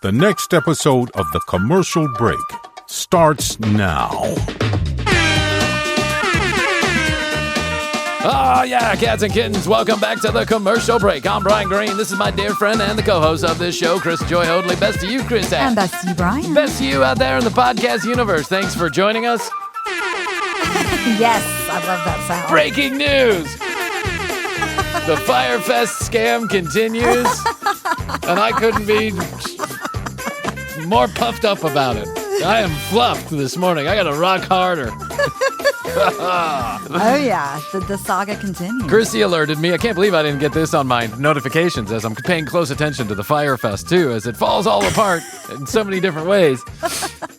The next episode of The Commercial Break starts now. Oh, yeah, cats and kittens, welcome back to The Commercial Break. I'm Bryan Green. This is my dear friend and the co-host of this show, Krissy Hoadley. Best to you, Krissy. And best to you, Bryan. Best to you out there in the podcast universe. Thanks for joining us. Yes, I love that sound. Breaking news. The Firefest scam continues, and I couldn't be more puffed up about it. I am fluffed this morning. I got to rock harder. Oh, yeah. The saga continues. Krissy alerted me. I can't believe I didn't get this on my notifications as I'm paying close attention to the Firefest, too, as it falls all apart in so many different ways.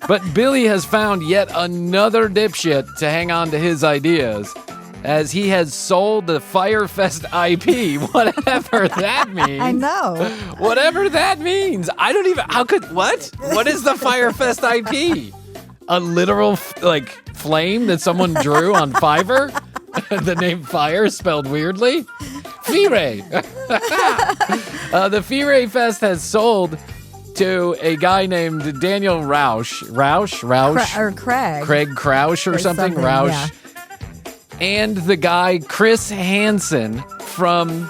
But Billy has found yet another dipshit to hang on to his ideas, as he has sold the Firefest IP, whatever that means. I know. Whatever that means. I don't even, what? What is the Firefest IP? A literal, flame that someone drew on Fiverr? The name Fire spelled weirdly? Fire. The Fire Fest has sold to a guy named Daniel Rausch. Or Craig. Craig Crouch or something? Rausch. Yeah. And the guy, Chris Hansen from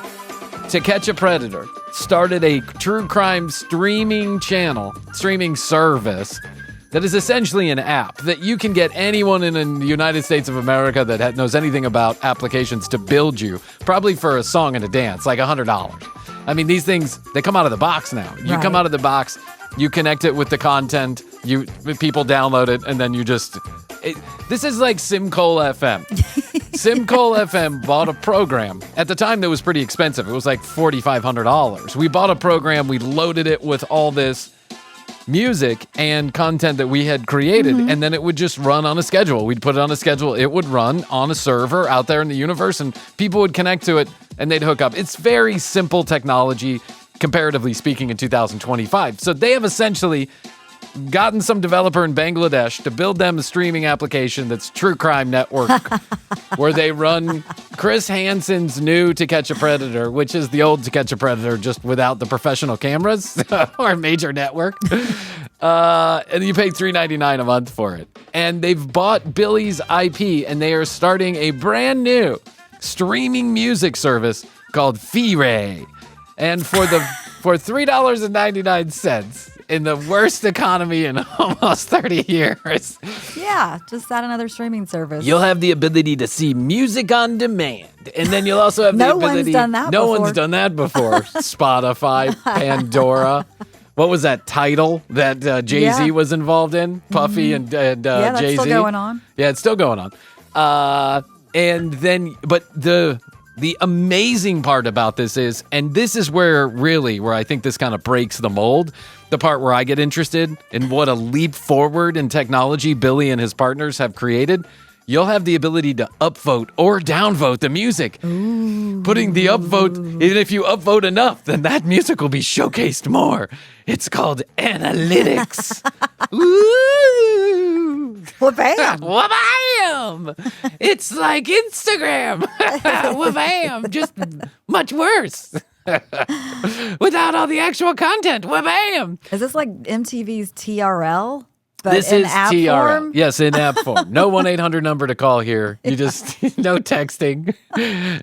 To Catch a Predator, started a true crime streaming service that is essentially an app that you can get anyone in the United States of America that knows anything about applications to build you, probably for a song and a dance, like $100. I mean, these things, they come out of the box now. You come out of the box, you connect it with the content, people download it, and then you just... this is like Simcol FM. Simcol FM bought a program. At the time, that was pretty expensive. It was like $4,500. We bought a program. We loaded it with all this music and content that we had created, and then it would just run on a schedule. We'd put it on a schedule. It would run on a server out there in the universe, and people would connect to it, and they'd hook up. It's very simple technology, comparatively speaking, in 2025. So they have essentially gotten some developer in Bangladesh to build them a streaming application that's True Crime Network, where they run Chris Hansen's new To Catch a Predator, which is the old To Catch a Predator, just without the professional cameras or a major network. And you pay $3.99 a month for it. And they've bought Billy's IP, and they are starting a brand new streaming music service called Fire. And for $3.99, in the worst economy in almost 30 years. Yeah, just add another streaming service. You'll have the ability to see music on demand. And then you'll also have the ability... No one's done that before. Spotify, Pandora. What was that title that Jay-Z was involved in? Puffy and Jay-Z? Yeah, that's still going on. Yeah, it's still going on. And then... But the amazing part about this is, and this is where I think this kind of breaks the mold, the part where I get interested in what a leap forward in technology Billy and his partners have created. You'll have the ability to upvote or downvote the music. Ooh. Putting the upvote, even if you upvote enough, then that music will be showcased more. It's called analytics. Woo! Wha-bam! Wha-bam! It's like Instagram. Wha-bam! Just much worse. Without all the actual content. Wha-bam! Is this like MTV's TRL? But this in is app TRL. form? Yes, in app form. No 1-800 number to call here. You just, no texting.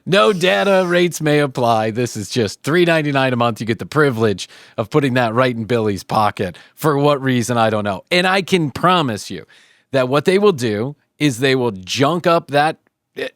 No data rates may apply. This is just $3.99 a month. You get the privilege of putting that right in Billy's pocket. For what reason, I don't know. And I can promise you that what they will do is they will junk up that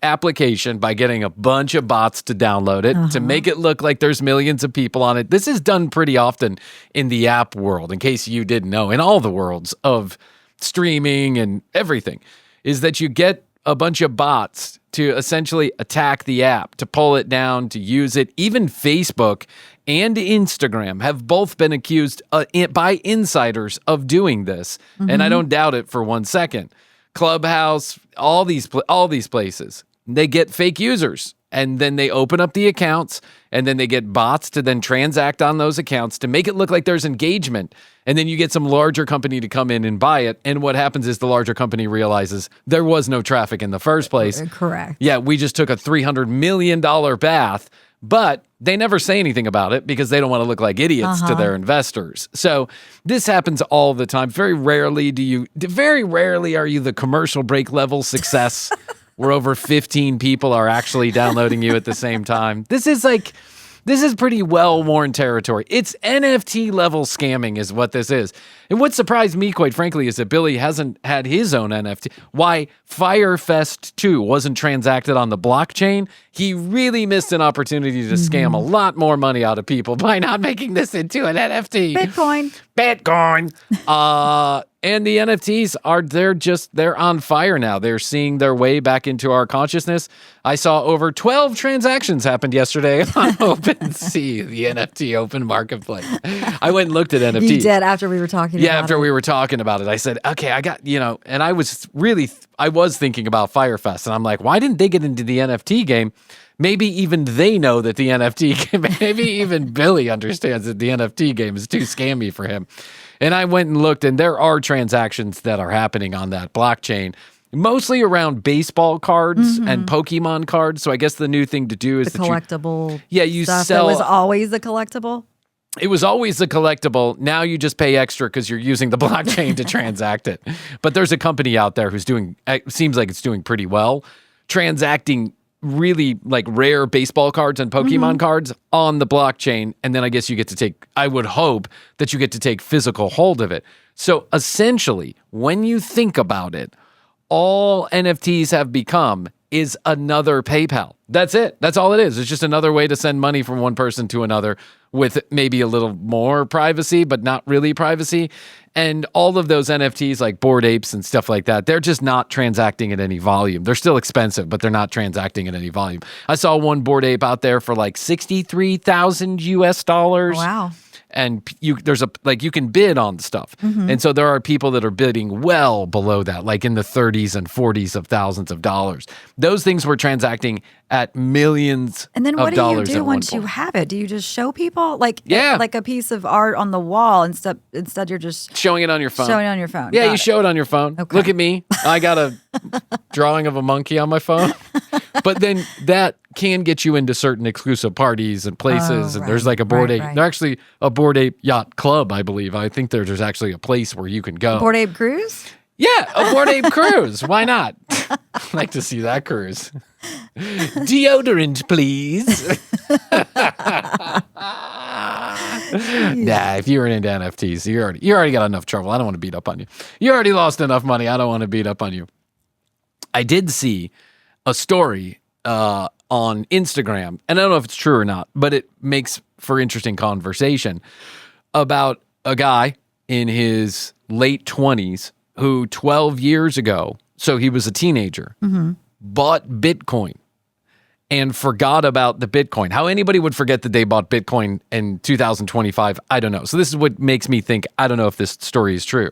application by getting a bunch of bots to download it to make it look like there's millions of people on it. This is done pretty often in the app world, in case you didn't know, in all the worlds of streaming and everything, is that you get a bunch of bots to essentially attack the app, to pull it down, to use it. Even Facebook and Instagram have both been accused by insiders of doing this, and I don't doubt it for 1 second. Clubhouse, all these places, they get fake users, and then they open up the accounts, and then they get bots to then transact on those accounts to make it look like there's engagement, and then you get some larger company to come in and buy it, and what happens is the larger company realizes there was no traffic in the first place. Correct. Yeah, we just took a $300 million bath But they never say anything about it because they don't want to look like idiots to their investors. So this happens all the time. Very rarely are you the commercial break level success where over 15 people are actually downloading you at the same time. This is pretty well-worn territory. It's NFT level scamming is what this is. And what surprised me, quite frankly, is that Billy hasn't had his own NFT. Why Firefest 2 wasn't transacted on the blockchain, he really missed an opportunity to scam a lot more money out of people by not making this into an NFT. Bitcoin. And the NFTs they're on fire now. They're seeing their way back into our consciousness. I saw over 12 transactions happened yesterday on OpenSea, the NFT open marketplace. I went and looked at NFTs. You did after we were talking about it. Yeah, after we were talking about it. I said, okay, I got, and I was thinking about Firefest. And I'm like, why didn't they get into the NFT game? Maybe even they know that the NFT game, maybe even Billy understands that the NFT game is too scammy for him. And I went and looked, and there are transactions that are happening on that blockchain, mostly around baseball cards and Pokemon cards. So I guess the new thing to do is the collectible. You stuff. sell. It was always a collectible. It was always a collectible. Now you just pay extra because you're using the blockchain to transact it. But there's a company out there who's seems like it's doing pretty well, transacting really like rare baseball cards and Pokemon cards on the blockchain. And then I guess I would hope that you get to take physical hold of it. So essentially, when you think about it, all NFTs have become is another PayPal. That's it. That's all it is. It's just another way to send money from one person to another with maybe a little more privacy, but not really privacy. And all of those NFTs like Bored Apes and stuff like that, they're just not transacting at any volume. They're still expensive, but they're not transacting at any volume. I saw one Bored Ape out there for like $63,000 US. Wow. And you can bid on stuff. And so there are people that are bidding well below that, like in the 30s and 40s of thousands of dollars. Those things were transacting at millions and then of what dollars. Do you do once you have it? Do you just show people like a piece of art on the wall instead you're just showing it on your phone? Yeah, you show it on your phone. Okay. Look at me. I got a drawing of a monkey on my phone. But then that can get you into certain exclusive parties and places. And there's like a Bored Ape. Right. There's actually a Bored Ape yacht club, I believe. I think there's actually a place where you can go. Bored Ape cruise? Yeah, a Bored Ape cruise. Why not? I'd like to see that cruise. Deodorant, please. Nah, if you were into NFTs, you already got enough trouble. I don't want to beat up on you. You already lost enough money. I don't want to beat up on you. I did see a story on Instagram, and I don't know if it's true or not, but it makes for interesting conversation about a guy in his late 20s who 12 years ago, so he was a teenager, bought Bitcoin and forgot about the Bitcoin. How anybody would forget that they bought Bitcoin in 2025, I don't know. So this is what makes me think, I don't know if this story is true,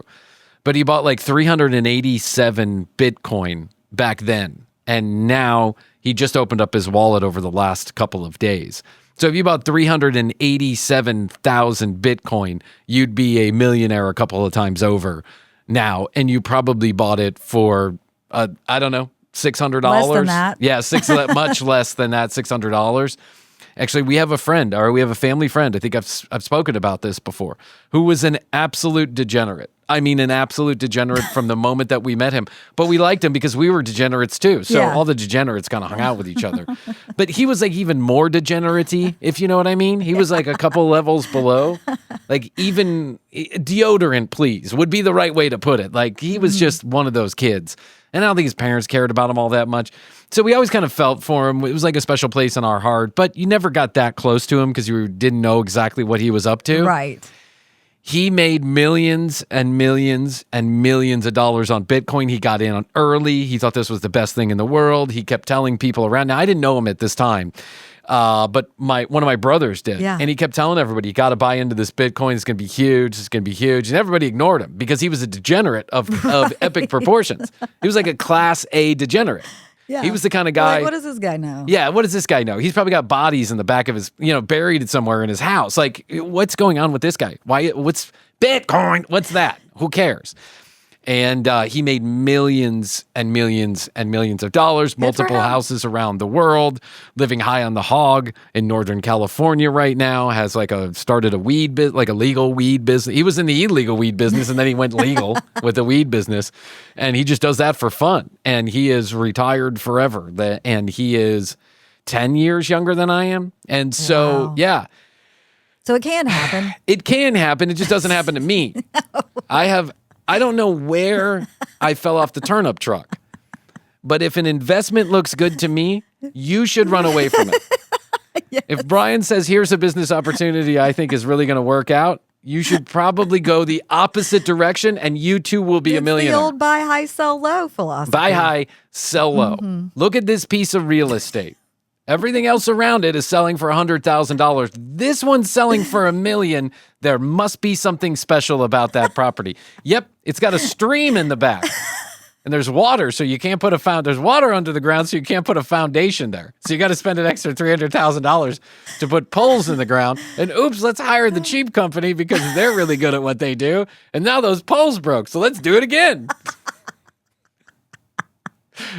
but he bought like 387 Bitcoin back then. And now he just opened up his wallet over the last couple of days. So if you bought 387,000 Bitcoin, you'd be a millionaire a couple of times over now. And you probably bought it for, I don't know, $600. Less than that. Yeah, much less than that, $600. Actually, we have a family friend, I think I've spoken about this before, who was an absolute degenerate. I mean, an absolute degenerate from the moment that we met him. But we liked him because we were degenerates too. So all the degenerates kind of hung out with each other. But he was like even more degenerate-y, if you know what I mean. He was like a couple levels below. Like even deodorant, please, would be the right way to put it. Like he was just one of those kids. And I don't think his parents cared about him all that much. So we always kind of felt for him. It was like a special place in our heart. But you never got that close to him because you didn't know exactly what he was up to. Right. He made millions and millions and millions of dollars on Bitcoin. He got in on early. He thought this was the best thing in the world. He kept telling people around. Now, I didn't know him at this time, but one of my brothers did. Yeah. And he kept telling everybody, you got to buy into this Bitcoin. It's going to be huge. It's going to be huge. And everybody ignored him because he was a degenerate of epic proportions. He was like a class A degenerate. Yeah. He was the kind of guy. Like, what does this guy know? Yeah, what does this guy know? He's probably got bodies in the back of his, buried somewhere in his house. Like, what's going on with this guy? What's Bitcoin? What's that? Who cares? And he made millions and millions and millions of dollars, multiple houses around the world, living high on the hog in Northern California right now, has started a weed business, like a legal weed business. He was in the illegal weed business and then he went legal with the weed business. And he just does that for fun. And he is retired forever. And he is 10 years younger than I am. And so, yeah. So it can happen. It can happen. It just doesn't happen to me. No. I don't know where I fell off the turnip truck, but if an investment looks good to me, you should run away from it. Yes. If Bryan says, here's a business opportunity I think is really going to work out, you should probably go the opposite direction and you too will be a millionaire. The old buy high, sell low philosophy. Buy high, sell low. Look at this piece of real estate. Everything else around it is selling for $100,000. This one's selling for $1 million. There must be something special about that property. Yep, it's got a stream in the back. And there's water, so you can't put there's water under the ground, so you can't put a foundation there. So you got to spend an extra $300,000 to put poles in the ground. And oops, let's hire the cheap company because they're really good at what they do. And now those poles broke, so let's do it again.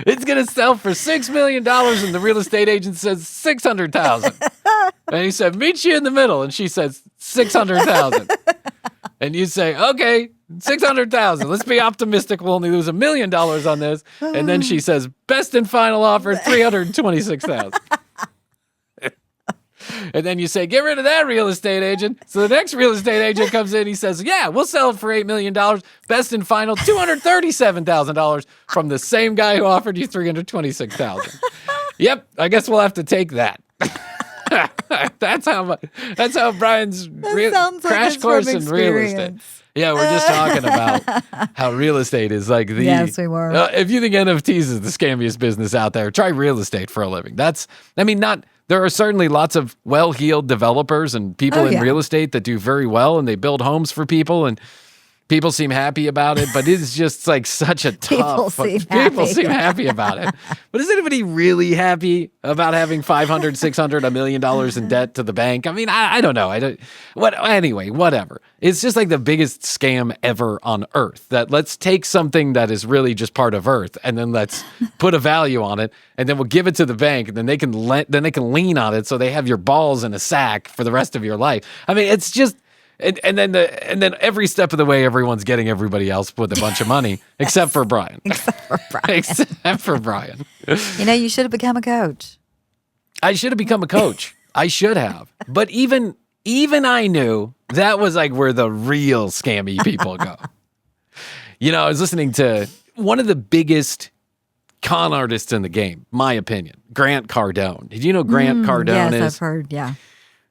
It's going to sell for $6 million, and the real estate agent says $600,000. And he said, meet you in the middle. And she says $600,000. And you say, okay, $600,000. Let's be optimistic. We'll only lose $1 million on this. And then she says, best and final offer, $326,000. And then you say, get rid of that real estate agent. So the next real estate agent comes in. He says, yeah, we'll sell it for $8 million. Best and final, $237,000 from the same guy who offered you $326,000. Yep, I guess we'll have to take that. That's how Bryan's crash course in real estate. Yeah, we're just talking about how real estate is like the... Yes, we were. If you think NFTs is the scammiest business out there, try real estate for a living. There are certainly lots of well-heeled developers and people in real estate that do very well, and they build homes for people, and people seem happy about it, but it's just like such a tough... People seem happy about it. But is anybody really happy about having $500, $600, $1 million in debt to the bank? I mean, I don't know. Anyway, whatever. It's just like the biggest scam ever on earth, that let's take something that is really just part of earth and then let's put a value on it, and then we'll give it to the bank, and then they can lean on it so they have your balls in a sack for the rest of your life. I mean, it's just... And then every step of the way, everyone's getting everybody else with a bunch of money, except for Bryan. Except for Bryan. You should have become a coach. I should have become a coach. I should have. But even I knew that was like where the real scammy people go. I was listening to one of the biggest con artists in the game, my opinion, Grant Cardone. Did you know Grant Cardone is? Yes, I've heard, yeah.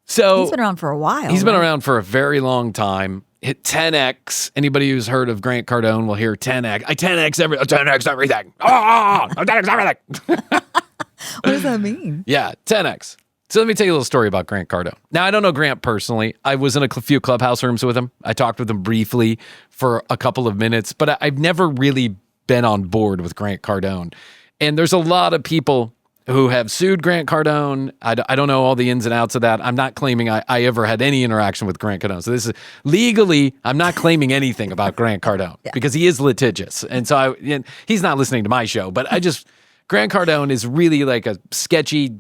So he's been around for a while. He's been around for a very long time. Hit 10X. Anybody who's heard of Grant Cardone will hear 10X. I 10X everything. 10X everything. I 10X everything. What does that mean? Yeah, 10X. So let me tell you a little story about Grant Cardone. Now, I don't know Grant personally. I was in a few clubhouse rooms with him. I talked with him briefly for a couple of minutes, but I've never really been on board with Grant Cardone. And there's a lot of people who have sued Grant Cardone. I don't know all the ins and outs of that. I'm not claiming I ever had any interaction with Grant Cardone. So this is legally, I'm not claiming anything about Grant Cardone because he is litigious. And so he's not listening to my show, but Grant Cardone is really like a sketchy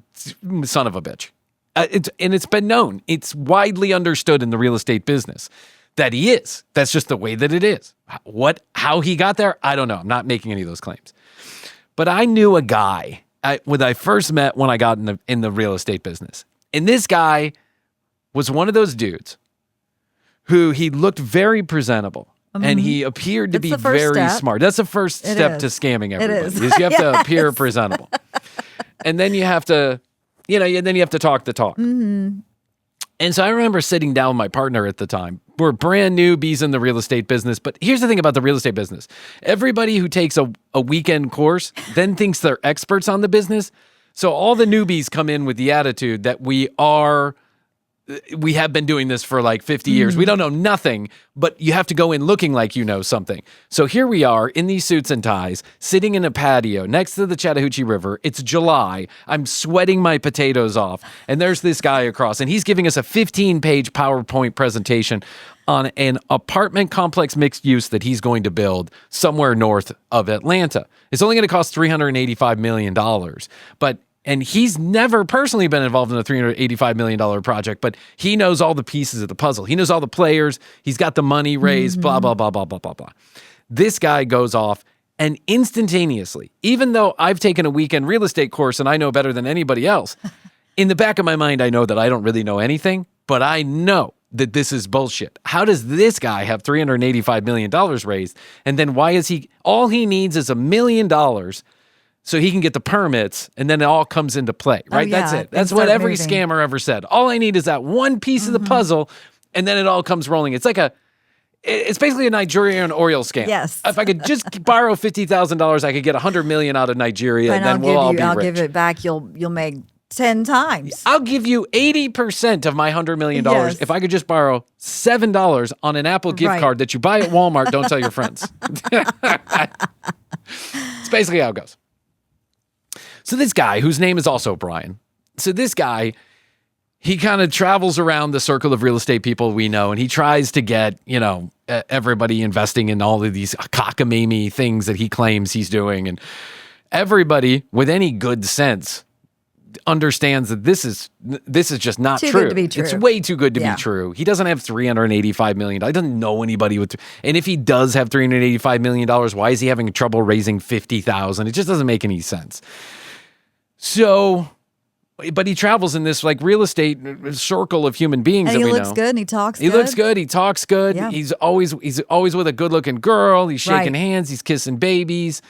son of a bitch. It's been known. It's widely understood in the real estate business that he is. That's just the way that it is. How he got there, I don't know. I'm not making any of those claims. But I knew a guy when I first met when I got in the real estate business. And this guy was one of those dudes who he looked very presentable. And he appeared to be very smart. That's the first step to scamming everybody. It is. You have to appear presentable. And then you have to, talk the talk. Mm-hmm. And so I remember sitting down with my partner at the time. We're brand newbies in the real estate business. But here's the thing about the real estate business. Everybody who takes a weekend course then thinks they're experts on the business. So all the newbies come in with the attitude that we have been doing this for like 50 years. We don't know nothing, but you have to go in looking like you know something. So here we are in these suits and ties, sitting in a patio next to the Chattahoochee River. It's July. I'm sweating my potatoes off. And there's this guy across, and he's giving us a 15-page PowerPoint presentation on an apartment complex mixed use that he's going to build somewhere north of Atlanta. It's only going to cost $385 million. And he's never personally been involved in a $385 million project, but he knows all the pieces of the puzzle. He knows all the players. He's got the money raised, blah, blah, blah, blah, blah, blah, blah. This guy goes off and instantaneously, even though I've taken a weekend real estate course and I know better than anybody else, in the back of my mind, I know that I don't really know anything, but I know that this is bullshit. How does this guy have $385 million raised? And then why is all he needs is $1 million so he can get the permits, and then it all comes into play, right? Yeah, that's it. That's what every scammer ever said. All I need is that one piece of the puzzle, and then it all comes rolling. It's basically a Nigerian oil scam. Yes. If I could just borrow $50,000, I could get $100 million out of Nigeria, and then we'll all be rich. I'll give it back. You'll make 10 times. I'll give you 80% of my $100 million if I could just borrow $7 on an Apple gift card that you buy at Walmart. Don't tell your friends. It's basically how it goes. So this guy, whose name is also Bryan, he kind of travels around the circle of real estate people we know, and he tries to get, everybody investing in all of these cockamamie things that he claims he's doing. And everybody with any good sense understands that this is just not too true. Good to be true. It's way too good to be true. He doesn't have $385 million. He doesn't know anybody with, and if he does have $385 million, why is he having trouble raising $50,000? It just doesn't make any sense. So, but he travels in this real estate circle of human beings. And that he we looks know. good and he talks good. He looks good. He talks good. Yeah. He's always with a good looking girl. He's shaking hands. He's kissing babies.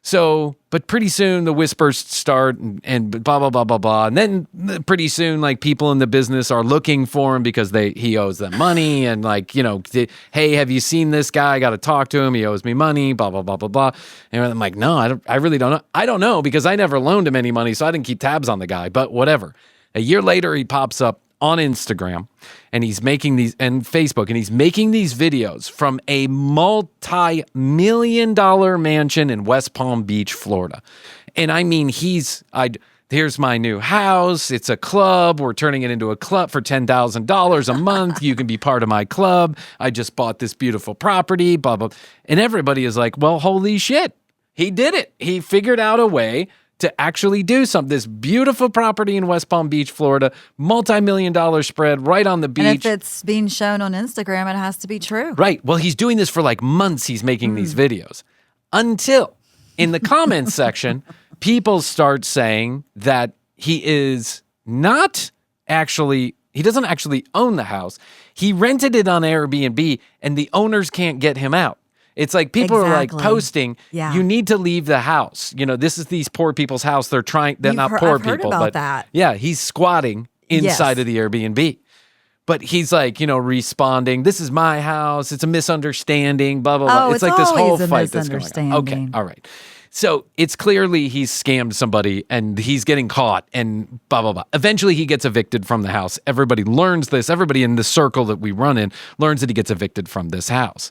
So, but pretty soon the whispers start and blah, blah, blah, blah, blah. And then pretty soon, people in the business are looking for him because he owes them money. And hey, have you seen this guy? I got to talk to him. He owes me money, blah, blah, blah, blah, blah. And I'm like, no, I really don't know. I don't know because I never loaned him any money. So I didn't keep tabs on the guy, but whatever. A year later, he pops up on Instagram and he's making these and Facebook and he's making these videos from a multi-million-dollar mansion in West Palm Beach, Florida. And I mean, here's my new house. It's a club. We're turning it into a club for $10,000 a month. You can be part of my club. I just bought this beautiful property, blah, blah. And everybody is like, well, holy shit. He did it. He figured out a way to actually do something. This beautiful property in West Palm Beach, Florida, multi-million-dollar spread right on the beach. And if it's being shown on Instagram, it has to be true. Right. Well, he's doing this for months. He's making these videos until in the comments section, people start saying that he doesn't actually own the house. He rented it on Airbnb and the owners can't get him out. It's people are posting, you need to leave the house. This is these poor people's house. They're not poor I've heard people, about but that. Yeah, he's squatting inside of the Airbnb. But he's responding, this is my house. It's a misunderstanding, blah, blah, blah. Oh, it's this whole a fight that's going on. Okay, all right. So it's clearly he's scammed somebody and he's getting caught and blah, blah, blah. Eventually he gets evicted from the house. Everybody learns this. Everybody in the circle that we run in learns that he gets evicted from this house.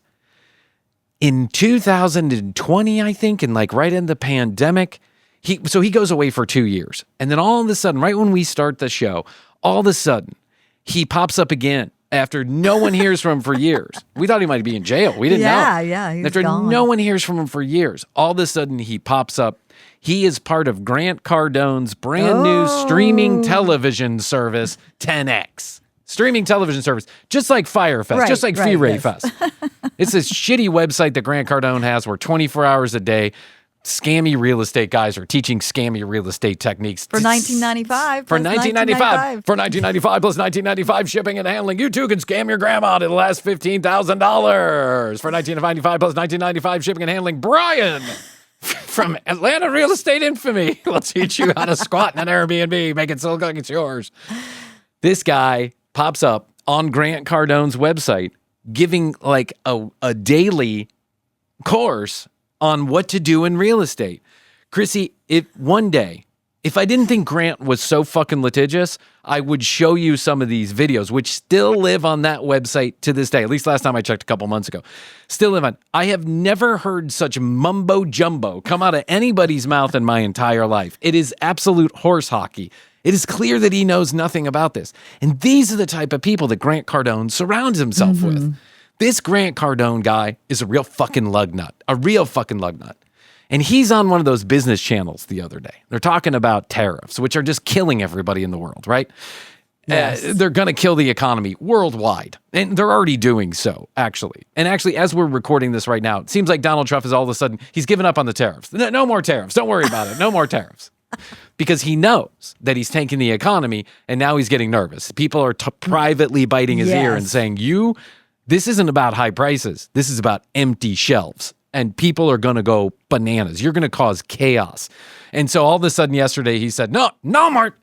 In 2020, I think, and right in the pandemic, he goes away for 2 years. And then all of a sudden, right when we start the show, all of a sudden, he pops up again after no one hears from him for years. We thought he might be in jail. We didn't know. Yeah, he's after gone. no one hears from him for years, all of a sudden he pops up. He is part of Grant Cardone's brand new streaming television service, 10X. Streaming television service, just like Fyre Fest, just like F-Ray Fest. It's this shitty website that Grant Cardone has where 24 hours a day, scammy real estate guys are teaching scammy real estate techniques. For $19.95. For $19.95. For $19.95 plus $19.95 shipping and handling. You too can scam your grandma to the last $15,000. For $19.95 plus $19.95 shipping and handling. Bryan from Atlanta Real Estate Infamy will teach you how to squat in an Airbnb, make it look like it's yours. This guy pops up on Grant Cardone's website giving a daily course on what to do in real estate. Krissy, one day, if I didn't think Grant was so fucking litigious, I would show you some of these videos, which still live on that website to this day. At least last time I checked a couple months ago. Still live on. I have never heard such mumbo jumbo come out of anybody's mouth in my entire life. It is absolute horse hockey. It is clear that he knows nothing about this. And these are the type of people that Grant Cardone surrounds himself with. This Grant Cardone guy is a real fucking lug nut. And he's on one of those business channels the other day. They're talking about tariffs, which are just killing everybody in the world, right? Yes. They're going to kill the economy worldwide. And they're already doing so, actually. And actually, as we're recording this right now, it seems like Donald Trump is all of a sudden, he's given up on the tariffs. No more tariffs. Don't worry about it. No more tariffs. Because he knows that he's tanking the economy, and now he's getting nervous. People are privately biting his ear and saying, this isn't about high prices. This is about empty shelves. And people are going to go bananas. You're going to cause chaos. And so all of a sudden yesterday he said, no more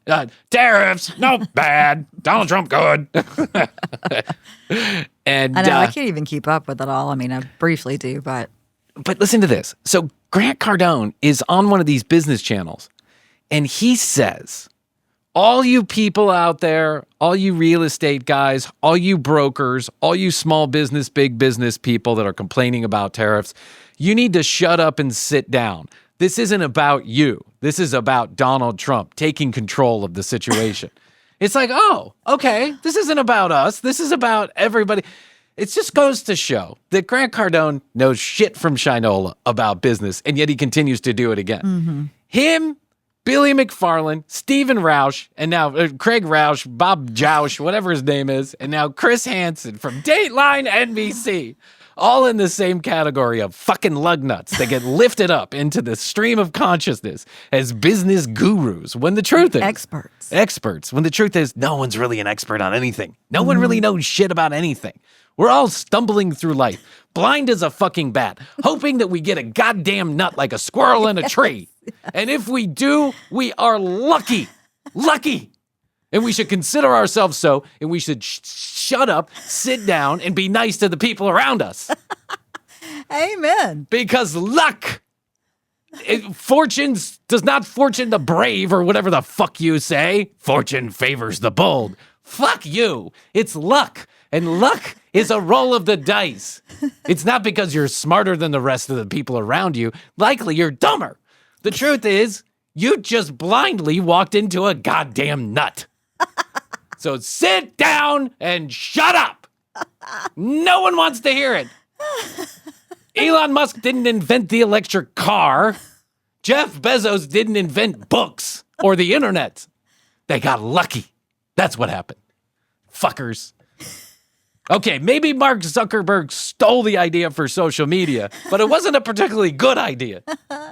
tariffs. No, bad. Donald Trump, good. And I know, I can't even keep up with it all. I mean, I briefly do, but listen to this. So Grant Cardone is on one of these business channels, and he says, all you people out there, all you real estate guys, all you brokers, all you small business, big business people that are complaining about tariffs, you need to shut up and sit down. This isn't about you. This is about Donald Trump taking control of the situation. It's like, oh, okay, this isn't about us. This is about everybody. It just goes to show that Grant Cardone knows shit from Shinola about business, and yet he continues to do it again. Him, Billy McFarland, Stephen Roush, and now Craig Roush, Bob Joush, whatever his name is, and now Chris Hansen from Dateline NBC, all in the same category of fucking lug nuts that get lifted up into the stream of consciousness as business gurus, when the truth is... Experts. When the truth is, no one's really an expert on anything. No one really knows shit about anything. We're all stumbling through life, blind as a fucking bat, hoping that we get a goddamn nut like a squirrel in a tree. And if we do, we are lucky. And we should consider ourselves so, and we should shut up, sit down, and be nice to the people around us. Amen. Because luck, fortune does not fortune the brave, or whatever the fuck you say. Fortune favors the bold. Fuck you. It's luck. And luck is a roll of the dice. It's not because you're smarter than the rest of the people around you. Likely you're dumber. The truth is, you just blindly walked into a goddamn nut. So sit down and shut up. No one wants to hear it. Elon Musk didn't invent the electric car. Jeff Bezos didn't invent books or the internet. They got lucky. That's what happened. Fuckers. Okay, maybe Mark Zuckerberg stole the idea for social media, but it wasn't a particularly good idea.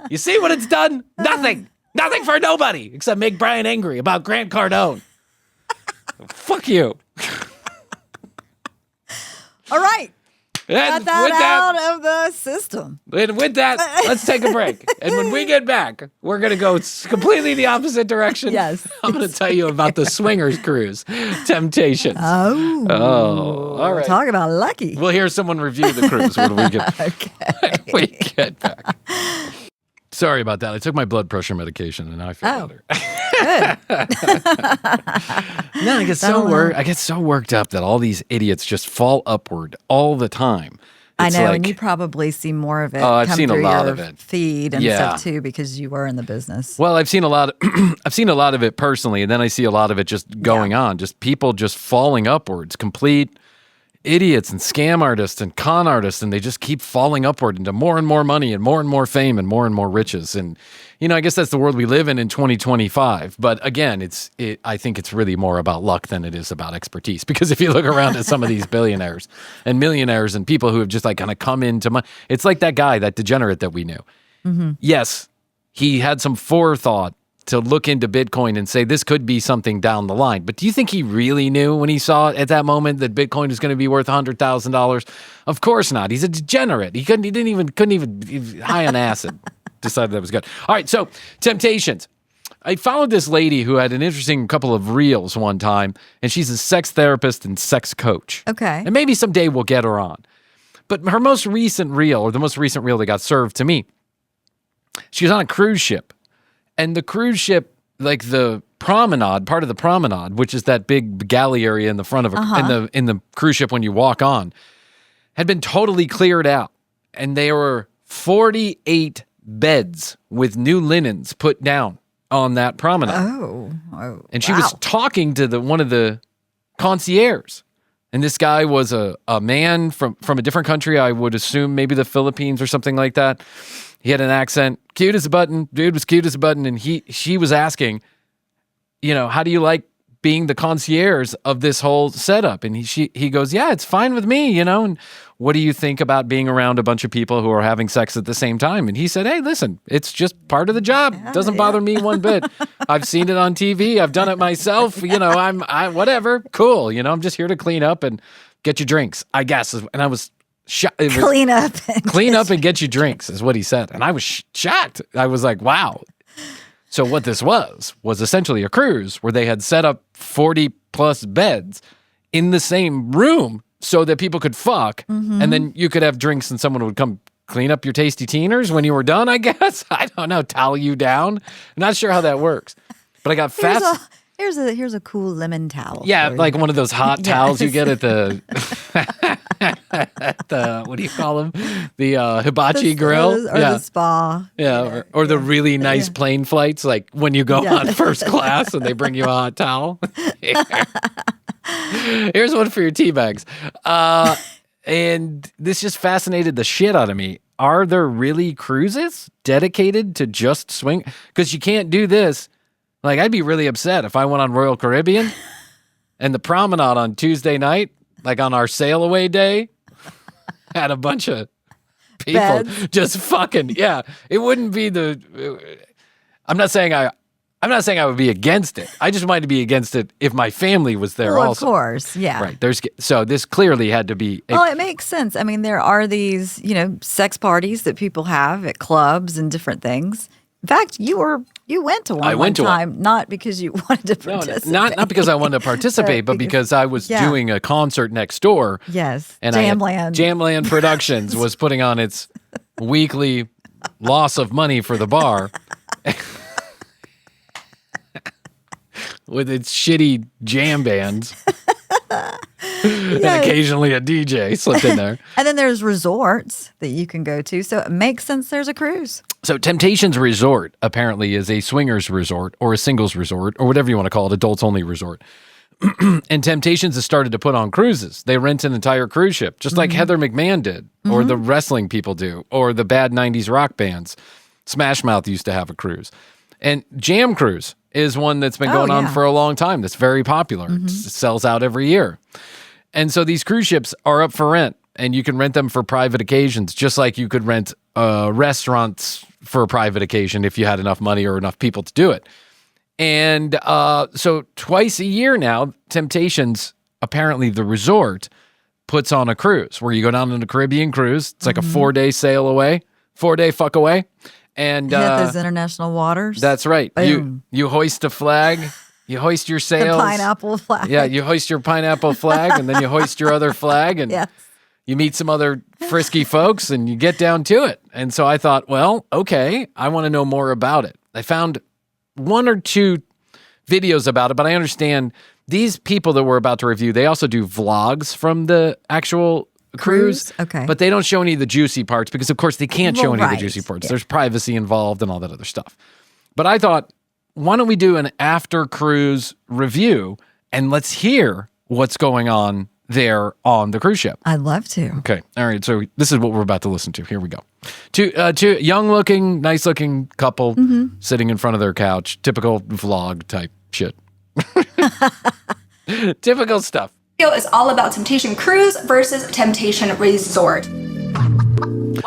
You see what it's done? Nothing. Nothing for nobody, except make Brian angry about Grant Cardone. Fuck you. All right. And got that out of the system. And with that, let's take a break. And when we get back, we're going to go completely the opposite direction. Yes. I'm going to tell you about the swingers cruise, Temptations. Oh, all right. Talk about lucky. We'll hear someone review the cruise when we get, when we get back. Sorry about that. I took my blood pressure medication and now I feel better. Good. No, I get so worked up that all these idiots just fall upward all the time. It's I know, like, and you probably see more of it. I've come seen a through lot your of it. Feed and stuff too, because you were in the business. Well, I've seen a lot. I've seen a lot of it personally, and then I see a lot of it just going on. Just people just falling upwards, complete idiots and scam artists and con artists, and they just keep falling upward into more and more money and more fame and more riches. And I guess that's the world we live in 2025. But again, I think it's really more about luck than it is about expertise. Because if you look around at some of these billionaires and millionaires and people who have just like kind of come into money, it's like that guy, that degenerate that we knew. Mm-hmm. Yes, he had some forethought to look into Bitcoin and say this could be something down the line. But do you think he really knew when he saw it at that moment that Bitcoin is going to be worth $100,000? Of course not. He's a degenerate. He couldn't even high on acid. Decided that was good. All right, so Temptations. I followed this lady who had an interesting couple of reels one time, and she's a sex therapist and sex coach. Okay. And maybe someday we'll get her on. But her most recent reel, or the most recent reel that got served to me, she was on a cruise ship. And the cruise ship, like the promenade, part of the promenade, which is that big galley area in the front of in the cruise ship when you walk on, had been totally cleared out. And there were 48 beds with new linens put down on that promenade. And she was talking to one of the concierge. And this guy was a man from a different country. I would assume maybe the Philippines or something like that. He had an accent, cute as a button. Dude was cute as a button. And she was asking, how do you like being the concierge of this whole setup? And he goes, yeah, it's fine with me, and what do you think about being around a bunch of people who are having sex at the same time? And he said, hey, listen, it's just part of the job. It doesn't bother me one bit. I've seen it on TV. I've done it myself. I'm whatever. Cool. I'm just here to clean up and get you drinks, I guess. And I was shocked. Clean up and get you drinks is what he said. And I was shocked. I was like, wow. So what this was essentially a cruise where they had set up 40 plus beds in the same room so that people could fuck, and then you could have drinks and someone would come clean up your tasty teeners when you were done, I guess. I don't know, towel you down. I'm not sure how that works. But I got fast. Here's a cool lemon towel. Yeah, like one of those hot towels you get at the what do you call them? The hibachi grill or the spa. Yeah, or the really nice plane flights, like when you go on first class and they bring you a hot towel. Here's one for your tea bags. And this just fascinated the shit out of me. Are there really cruises dedicated to just swing? Because you can't do this. Like, I'd be really upset if I went on Royal Caribbean and the promenade on Tuesday night, like on our sail away day, had a bunch of people just fucking. Yeah, it wouldn't be I'm not saying I would be against it. I just might be against it if my family was there also. Of course, yeah. Right. So this clearly had to be. Well, it makes sense. I mean, there are these, sex parties that people have at clubs and different things. In fact, you went to one. I went to one. Not because you wanted to participate. No, not because I wanted to participate, but because I was doing a concert next door. Yes, and Jamland Productions was putting on its weekly loss of money for the bar. With its shitty jam bands. And occasionally a DJ slipped in there. And then there's resorts that you can go to. So it makes sense there's a cruise. So Temptations Resort apparently is a swingers resort or a singles resort or whatever you want to call it, adults only resort. And Temptations has started to put on cruises. They rent an entire cruise ship, just like Heather McMahon did, or the wrestling people do, or the bad 90s rock bands. Smash Mouth used to have a cruise. And Jam Cruise is one that's been going on for a long time. That's very popular. It sells out every year. And so these cruise ships are up for rent, and you can rent them for private occasions, just like you could rent restaurants for a private occasion if you had enough money or enough people to do it. And so twice a year now, Temptations, apparently the resort, puts on a cruise where you go down on a Caribbean cruise. It's like a 4-day sail away, 4-day fuck away. And hit those international waters. That's right. Boom. You hoist a flag. You hoist your sails. The pineapple flag. Yeah, you hoist your pineapple flag, and then you hoist your other flag, and you meet some other frisky folks, and you get down to it. And so I thought, well, okay, I want to know more about it. I found 1 or 2 videos about it, but I understand these people that we're about to review, they also do vlogs from the actual cruise. Okay. But they don't show any of the juicy parts because, of course, they can't show any of the juicy parts. Yeah. There's privacy involved and all that other stuff. But I thought, why don't we do an after cruise review and let's hear what's going on there on the cruise ship. I'd love to. Okay. All right. So this is what we're about to listen to. Here we go. Two young-looking, nice-looking couple sitting in front of their couch. Typical vlog type shit. Typical stuff. Is all about Temptation Cruise versus Temptation Resort.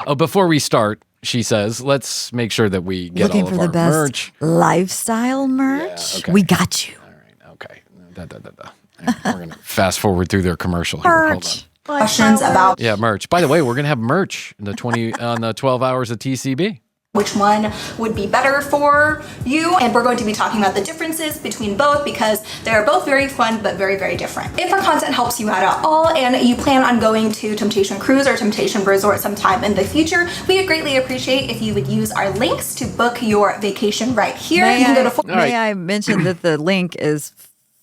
Oh, before we start, she says, let's make sure that we get all of our merch. Lifestyle merch. Yeah, okay. We got you. All right. Okay. Right, we're going to fast forward through their commercial here. Merch. Hold on. Questions about merch. By the way, we're going to have merch in the 12 hours of TCB. Which one would be better for you? And we're going to be talking about the differences between both because they are both very fun but very, very different. If our content helps you out at all and you plan on going to Temptation Cruise or Temptation Resort sometime in the future, we would greatly appreciate if you would use our links to book your vacation right here. May I mention that the link is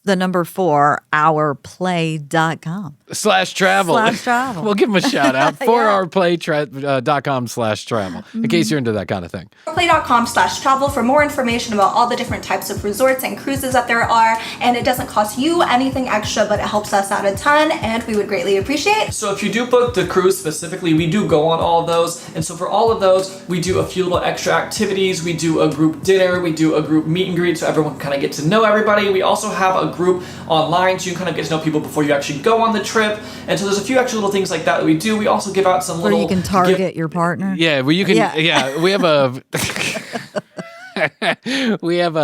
the number 4, ourplay.com. /travel. We'll give them a shout out. 4ourplay.com/travel in case you're into that kind of thing. Play.com/travel for more information about all the different types of resorts and cruises that there are. And it doesn't cost you anything extra, but it helps us out a ton, and we would greatly appreciate. So if you do book the cruise specifically, we do go on all of those. And so for all of those, we do a few little extra activities. We do a group dinner. We do a group meet and greet so everyone can kind of get to know everybody. We also have a group online so you can kind of get to know people before you actually go on the trip. And so there's a few extra little things like that we do. We also give out some Where little... you can target your partner. Yeah, well, you can. Yeah, we have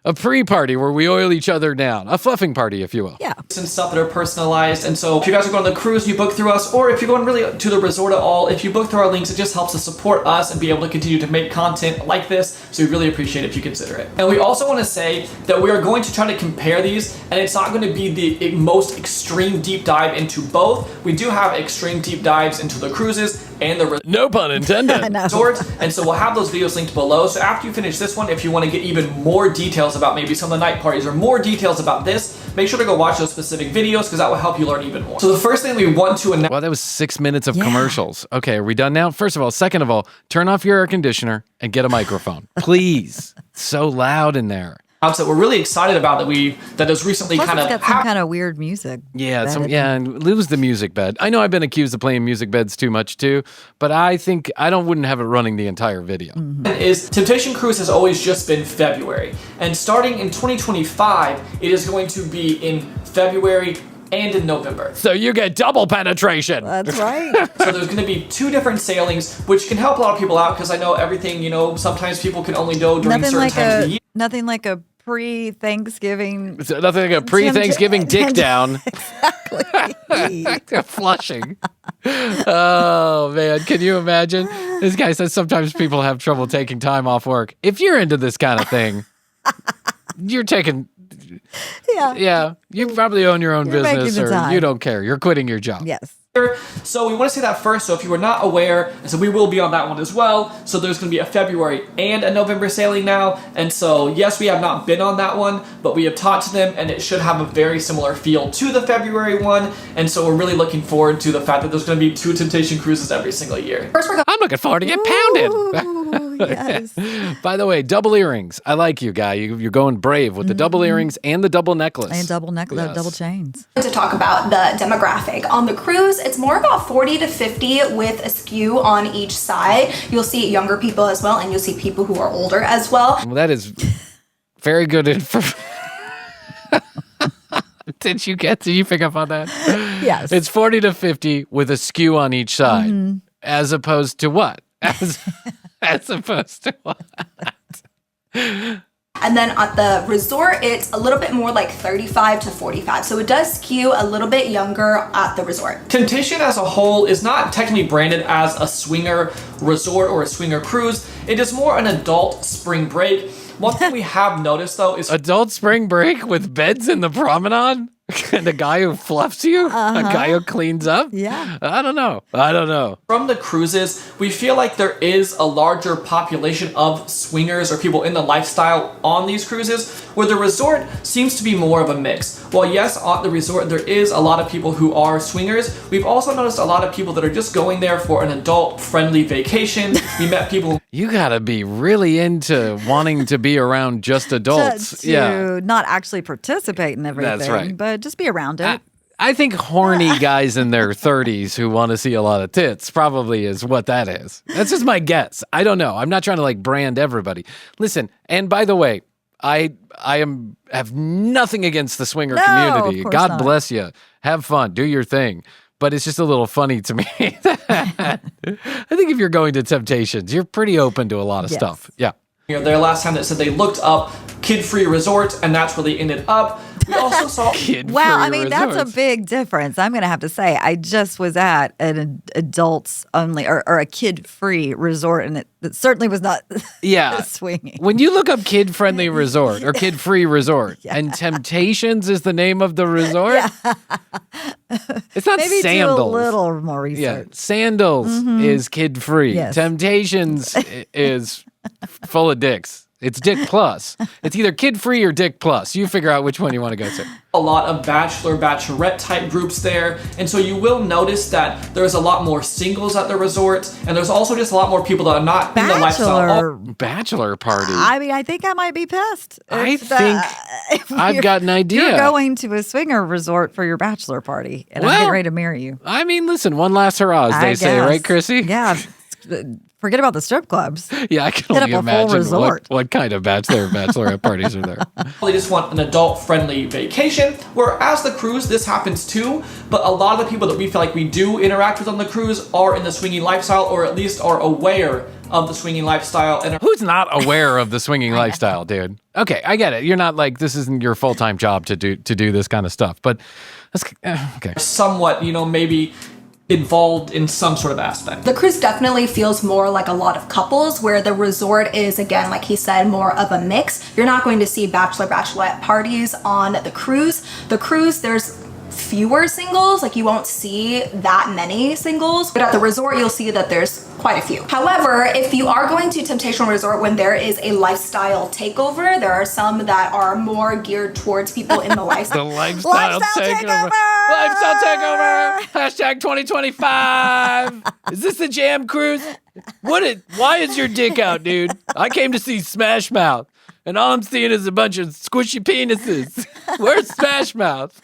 a pre-party where we oil each other down. A fluffing party, if you will. Yeah. And stuff that are personalized. And so if you guys are going on the cruise, you book through us, or if you're going really to the resort at all, if you book through our links, it just helps to support us and be able to continue to make content like this. So we really appreciate it if you consider it. And we also want to say that we are going to try to compare these, and it's not going to be the most extreme deep dive into both. We do have extreme deep dives into the cruises and the no pun intended. resorts, and so we'll have those videos linked below. So after you finish this one, if you want to get even more details about maybe some of the night parties or more details about this, make sure to go watch those specific videos because that will help you learn even more. So the first thing we want to announce... Well, that was 6 minutes of commercials. Okay, are we done now? First of all. Second of all, turn off your air conditioner and get a microphone. Please. So loud in there. That we're really excited about that has recently Plus kind it's of got some kind of weird music. Yeah, and lose the music bed. I know I've been accused of playing music beds too much too, but I think wouldn't have it running the entire video. Is Temptation Cruise has always just been February, and starting in 2025, it is going to be in February and in November. So you get double penetration. That's right. So there's going to be 2 different sailings, which can help a lot of people out because I know everything, sometimes people can only go during certain times of the year. Nothing like a pre-Thanksgiving. So nothing like a pre-Thanksgiving dick down. Exactly. Flushing. Oh, man. Can you imagine? This guy says sometimes people have trouble taking time off work. If you're into this kind of thing, you're taking... Yeah. You probably own your own business or you don't care. You're quitting your job. Yes. So we want to say that first. So if you were not aware, so we will be on that one as well. So there's going to be a February and a November sailing now. And so yes, we have not been on that one, but we have talked to them and it should have a very similar feel to the February one. And so we're really looking forward to the fact that there's going to be 2 Temptation Cruises every single year. First, I'm looking forward to get pounded. Ooh, yes. By the way, double earrings. I like you, guy. You're going brave with the double earrings and the double necklace. And double necklace, Yes. double chains. to talk about the demographic. On the cruise, it's more about 40 to 50 with a skew on each side. You'll see younger people as well, and you'll see people who are older as well. Well, that is very good info. Did you pick up on that? Yes. It's 40 to 50 with a skew on each side, as opposed to what? As opposed to what? And then at the resort, it's a little bit more like 35 to 45. So it does skew a little bit younger at the resort. Temptation as a whole is not technically branded as a swinger resort or a swinger cruise. It is more an adult spring break. One thing we have noticed though is Adult spring break with beds in the promenade? And a guy who fluffs you? A guy who cleans up? Yeah. I don't know. from the cruises, we feel like there is a larger population of swingers or people in the lifestyle on these cruises, where the resort seems to be more of a mix. While yes, at the resort there is a lot of people who are swingers, we've also noticed a lot of people that are just going there for an adult-friendly vacation. We met people... You gotta be really into wanting to be around just adults. To not actually participate in everything, That's right. but just be around it. I think horny guys in their 30s who want to see a lot of tits probably is what that is. That's just my guess. I don't know. I'm not trying to like brand everybody. Listen, and by the way, I have nothing against the swinger community. Of course God not. bless you. Have fun. Do your thing. But it's just a little funny to me. I think if you're going to Temptations, you're pretty open to a lot of Yes. stuff. Yeah. There last time that said they looked up kid-free resort, and that's where they ended up. We also saw... Wow, I mean, that's a big difference. I'm going to have to say, I just was at an adults only or a kid-free resort, and it certainly was not swinging. When you look up kid-friendly resort or kid-free resort, and Temptations is the name of the resort, it's not Maybe Sandals. do a little more Yeah, research. Sandals is kid-free. Yes. Temptations is full of dicks. It's Dick Plus. It's either Kid Free or Dick Plus. You figure out which one you want to go to. A lot of bachelor, bachelorette type groups there. And so you will notice that there's a lot more singles at the resort. And there's also just a lot more people that are not in the lifestyle. Bachelor party. I mean, I think I might be pissed. I think I've got an idea. You're going to a swinger resort for your bachelor party, and I'm getting ready to marry you. I mean, listen, one last hurrah, as they say, right, Krissy? Yeah. Forget about the strip clubs. Yeah, I can only imagine what kind of bachelor and bachelorette parties are there. They just want an adult-friendly vacation, whereas the cruise, this happens too, but a lot of the people that we feel like we do interact with on the cruise are in the swinging lifestyle, or at least are aware of the swinging lifestyle. And who's not aware of the swinging lifestyle, dude? Okay, I get it. You're not like, this isn't your full-time job to do this kind of stuff, but okay. Somewhat, maybe involved in some sort of aspect. The cruise definitely feels more like a lot of couples, where the resort is, again, like he said, more of a mix. You're not going to see bachelorette parties on the cruise. The cruise, there's fewer singles, like you won't see that many singles, but at the resort you'll see that there's quite a few. However, if you are going to Temptation Resort when there is a lifestyle takeover, there are some that are more geared towards people in the lifestyle. The lifestyle takeover. Lifestyle takeover. Hashtag 2025. Is this the Jam Cruise? Why is your dick out, dude? I came to see Smash Mouth, and all I'm seeing is a bunch of squishy penises. Where's Smash Mouth?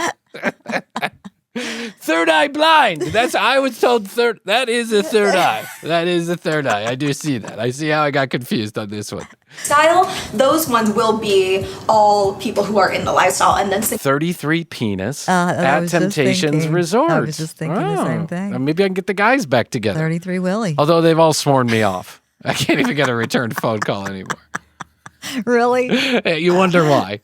Third eye blind. I was told that is a third eye. That is a third eye. I do see that. I see how I got confused on this one. Style, those ones will be all people who are in the lifestyle, and then 33 penis at Temptations Resort. I was just thinking the same thing. Maybe I can get the guys back together. 33 Willie. Although they've all sworn me off. I can't even get a return phone call anymore. Really? You wonder why.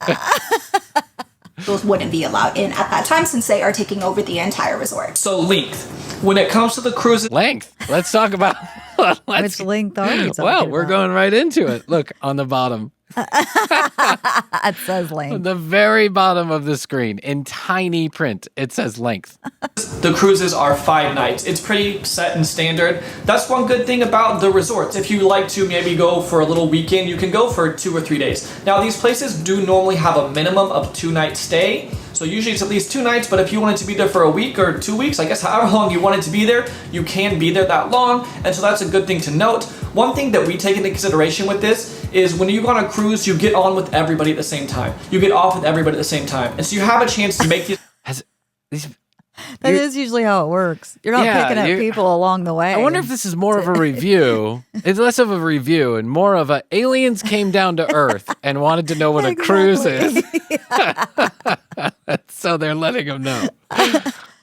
Those wouldn't be allowed in at that time since they are taking over the entire resort. So length. When it comes to the cruises... Length. Let's talk about... Which length are you talking Well, we're about? going right into it. Look, on the bottom. It says length. The very bottom of the screen, in tiny print, it says length. The cruises are 5 nights. It's pretty set and standard. That's one good thing about the resorts. If you like to maybe go for a little weekend, you can go for 2 or 3 days. Now, these places do normally have a minimum of 2-night stay. So usually it's at least 2 nights, but if you wanted to be there for a week or 2 weeks, I guess however long you wanted to be there, you can be there that long. And so that's a good thing to note. One thing that we take into consideration with this is when you go on a cruise, you get on with everybody at the same time. You get off with everybody at the same time. And so you have a chance to make these... That is usually how it works. You're not picking up people along the way. I wonder if this is more of a review. It's less of a review and more of a aliens came down to Earth and wanted to know what a cruise is. So they're letting them know.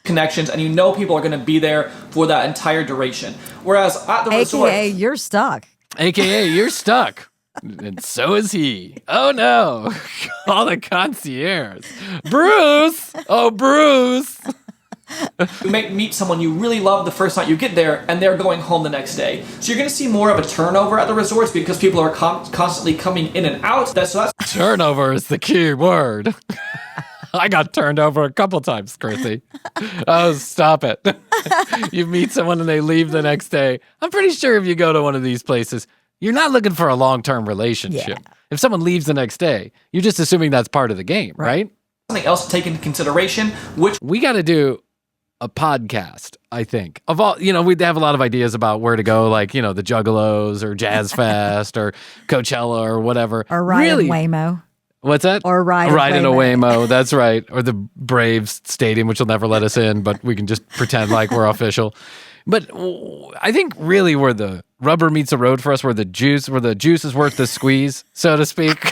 Connections, and people are going to be there for that entire duration. Whereas at the resort... AKA, you're stuck. AKA, you're stuck. And so is he. Oh no. Call the concierge. Bruce! Oh, Bruce! You may meet someone you really love the first night you get there, and they're going home the next day. So you're going to see more of a turnover at the resorts because people are constantly coming in and out. Turnover is the key word. I got turned over a couple times, Krissy. Oh, stop it. You meet someone and they leave the next day. I'm pretty sure if you go to one of these places, you're not looking for a long-term relationship. Yeah. If someone leaves the next day, you're just assuming that's part of the game, right? Something else to take into consideration, which we got to do a podcast, I think. Of all, we'd have a lot of ideas about where to go, like, the Juggalos or Jazz Fest or Coachella or whatever. Or ride in Waymo. What's that? Or ride in a Waymo. That's right. Or the Braves Stadium, which will never let us in, but we can just pretend like we're official. But I think really where the rubber meets the road for us, where the juice is worth the squeeze, so to speak,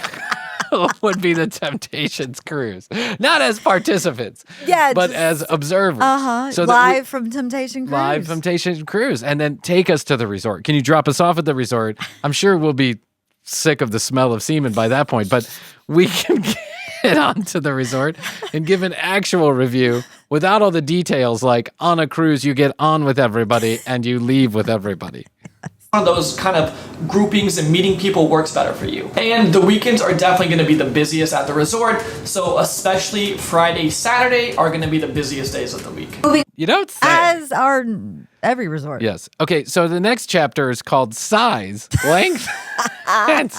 would be the Temptations cruise. Not as participants, but as observers. So live from Temptation Cruise. Live from Temptation Cruise. And then take us to the resort. Can you drop us off at the resort? I'm sure we'll be sick of the smell of semen by that point, but we can get onto the resort and give an actual review without all the details, like on a cruise you get on with everybody and you leave with everybody. One of those kind of groupings and meeting people works better for you. And the weekends are definitely going to be the busiest at the resort, so especially Friday, Saturday are going to be the busiest days of the week. You don't say. As are every resort. Yes. Okay, so the next chapter is called Size, Length, and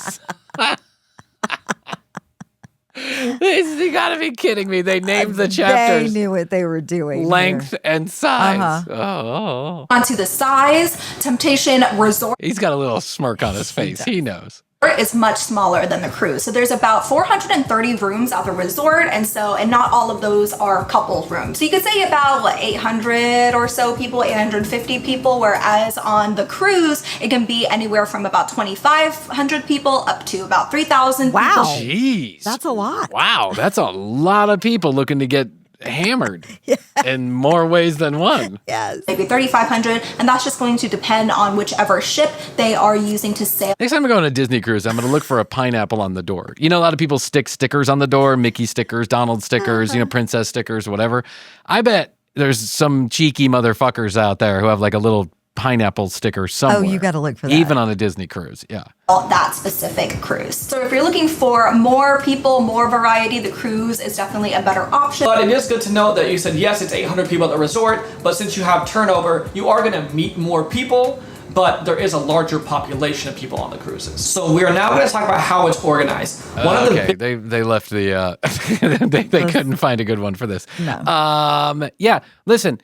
You gotta be kidding me. They named the chapters. They knew what they were doing. Length and size. Uh-huh. Onto the size, Temptation Resort He's got a little smirk on his face. He knows. is much smaller than the cruise. So there's about 430 rooms at the resort, and not all of those are couple rooms. So you could say about 800 or so people, 850 people, whereas on the cruise, it can be anywhere from about 2,500 people up to about 3,000 Wow. people. Jeez. That's a lot. Wow, that's a lot of people looking to get hammered in more ways than one. Yes. Maybe 3,500, and that's just going to depend on whichever ship they are using to sail. Next time I go on a Disney cruise, I'm going to look for a pineapple on the door. You know, a lot of people stick stickers on the door, Mickey stickers, Donald stickers, princess stickers, whatever. I bet there's some cheeky motherfuckers out there who have like a little pineapple sticker somewhere. Oh, you got to look for that. Even on a Disney cruise, yeah. That specific cruise. So if you're looking for more people, more variety, the cruise is definitely a better option. But it is good to know that you said, yes, it's 800 people at the resort, but since you have turnover, you are going to meet more people, but there is a larger population of people on the cruises. So we are now going to talk about how it's organized. They left the, they couldn't find a good one for this. No. Yeah, listen,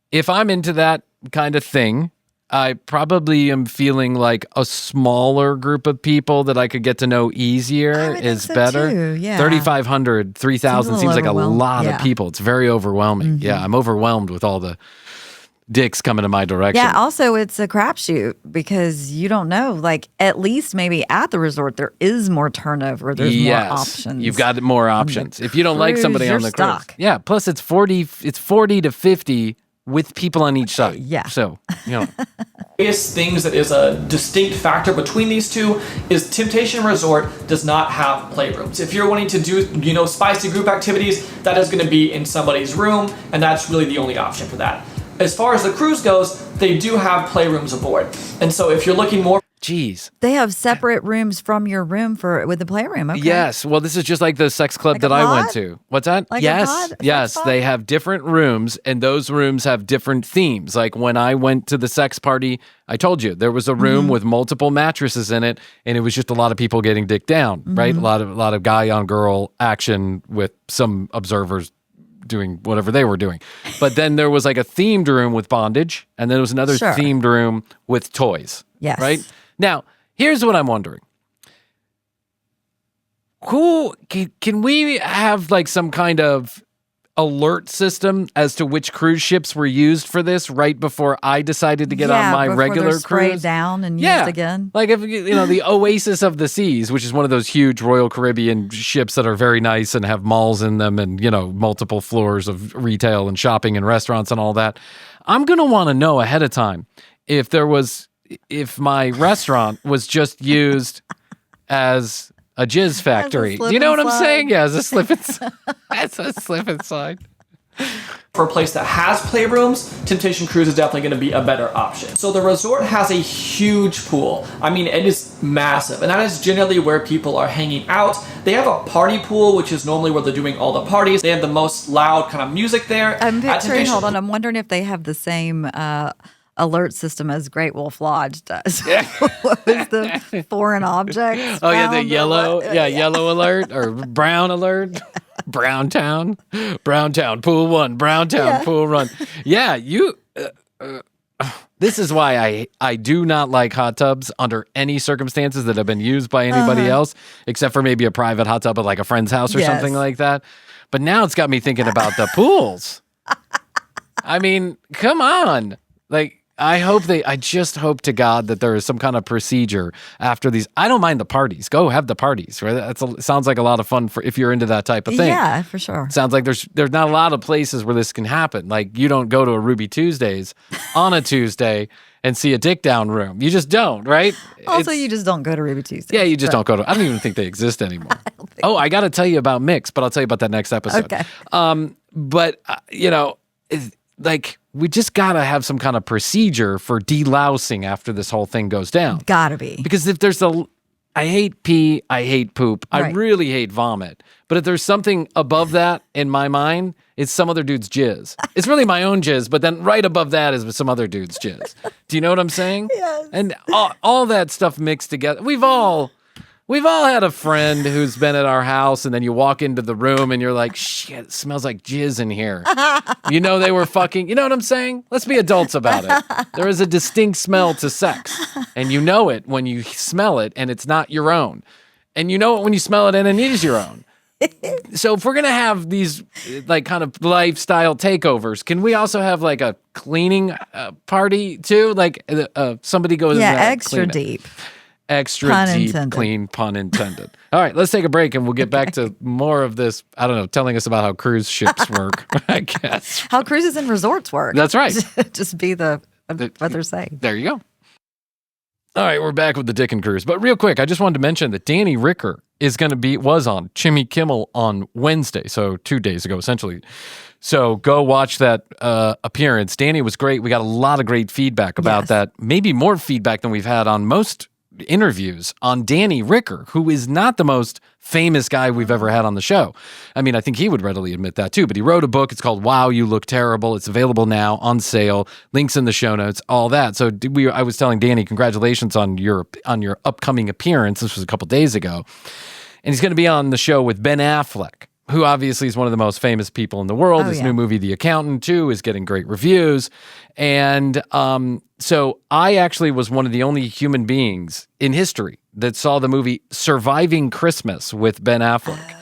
if I'm into that kind of thing, I probably am feeling like a smaller group of people that I could get to know easier is better. Too, yeah. 3,500, 3,000 seems like a lot of people. It's very overwhelming. Yeah, I'm overwhelmed with all the dicks coming in my direction. Yeah, also it's a crapshoot because you don't know. Like at least maybe at the resort there is more turnover. There's more options. You've got more options. If you don't like somebody on the stuck. cruise. Yeah, plus it's 40 to 50 with people on each side. Yeah. So, biggest things that is a distinct factor between these two is Temptation Resort does not have playrooms. If you're wanting to do, spicy group activities, that is going to be in somebody's room, and that's really the only option for that. As far as the cruise goes, they do have playrooms aboard. And so if you're looking more... Jeez. They have separate rooms from your room with the playroom. Okay. Yes. Well, this is just like the sex club that I went to. What's that? Like yes. Yes. They have different rooms, and those rooms have different themes. Like when I went to the sex party, I told you there was a room with multiple mattresses in it, and it was just a lot of people getting dicked down, right? A lot of guy on girl action with some observers doing whatever they were doing. But then there was like a themed room with bondage, and then there was another themed room with toys. Yes. Right? Now, here's what I'm wondering. Can we have like some kind of alert system as to which cruise ships were used for this right before I decided to get on my regular they're sprayed cruise? Down and used again. Like if the Oasis of the Seas, which is one of those huge Royal Caribbean ships that are very nice and have malls in them and multiple floors of retail and shopping and restaurants and all that. I'm going to want to know ahead of time if my restaurant was just used as a jizz factory. Do you know what I'm saying? Yeah, as a slip and slide. As a slip and slide. For a place that has playrooms, Temptation Cruise is definitely going to be a better option. So the resort has a huge pool. I mean, it is massive, and that is generally where people are hanging out. They have a party pool, which is normally where they're doing all the parties. They have the most loud kind of music there. I'm picturing, hold on, I'm wondering if they have the same alert system as Great Wolf Lodge does. What was the foreign objects? Oh yeah, the yellow, yellow alert or brown alert. Browntown, pool 1, Browntown, pool run. Yeah, this is why I do not like hot tubs under any circumstances that have been used by anybody else, except for maybe a private hot tub at like a friend's house or something like that. But now it's got me thinking about the pools. I mean, come on. Like, I just hope to God that there is some kind of procedure after these. I don't mind the parties. Go have the parties, right? Sounds like a lot of fun for if you're into that type of thing. Yeah, for sure. Sounds like there's not a lot of places where this can happen. Like you don't go to a Ruby Tuesdays on a Tuesday and see a dick down room. You just don't, right? Also, you just don't go to Ruby Tuesdays. Yeah, you just don't go to. I don't even think they exist anymore. I got to tell you about Mix, but I'll tell you about that next episode. Okay. But we just gotta have some kind of procedure for delousing after this whole thing goes down. Gotta be. Because if there's I hate pee, I hate poop, I really hate vomit. But if there's something above that in my mind, it's some other dude's jizz. It's really my own jizz, but then right above that is some other dude's jizz. Do you know what I'm saying? Yes. And all that stuff mixed together. We've all We've all had a friend who's been at our house and then you walk into the room and you're like, shit, it smells like jizz in here. You know they were fucking, you know what I'm saying? Let's be adults about it. There is a distinct smell to sex. And you know it when you smell it and it's not your own. And you know it when you smell it and it is your own. So if we're going to have these like kind of lifestyle takeovers, can we also have like a cleaning party too? Like somebody goes extra deep. Extra pun deep, intended. clean, pun intended. All right, let's take a break and we'll get back to more of this, I don't know, telling us about how cruise ships work, I guess. How cruises and resorts work. That's right. Just be what they're saying. There you go. All right, we're back with the Dick and Cruise. But real quick, I just wanted to mention that Danny Ricker was on Jimmy Kimmel on Wednesday, so 2 days ago, essentially. So go watch that appearance. Danny was great. We got a lot of great feedback about that. Maybe more feedback than we've had on most interviews on Danny Ricker, who is not the most famous guy we've ever had on the show. I mean, I think he would readily admit that too, but he wrote a book. It's called Wow, You Look Terrible. It's available now on sale. Links in the show notes, all that. So I was telling Danny, congratulations on your upcoming appearance. This was a couple days ago. And he's going to be on the show with Ben Affleck, who obviously is one of the most famous people in the world. His new movie, The Accountant, too, is getting great reviews. And so I actually was one of the only human beings in history that saw the movie Surviving Christmas with Ben Affleck.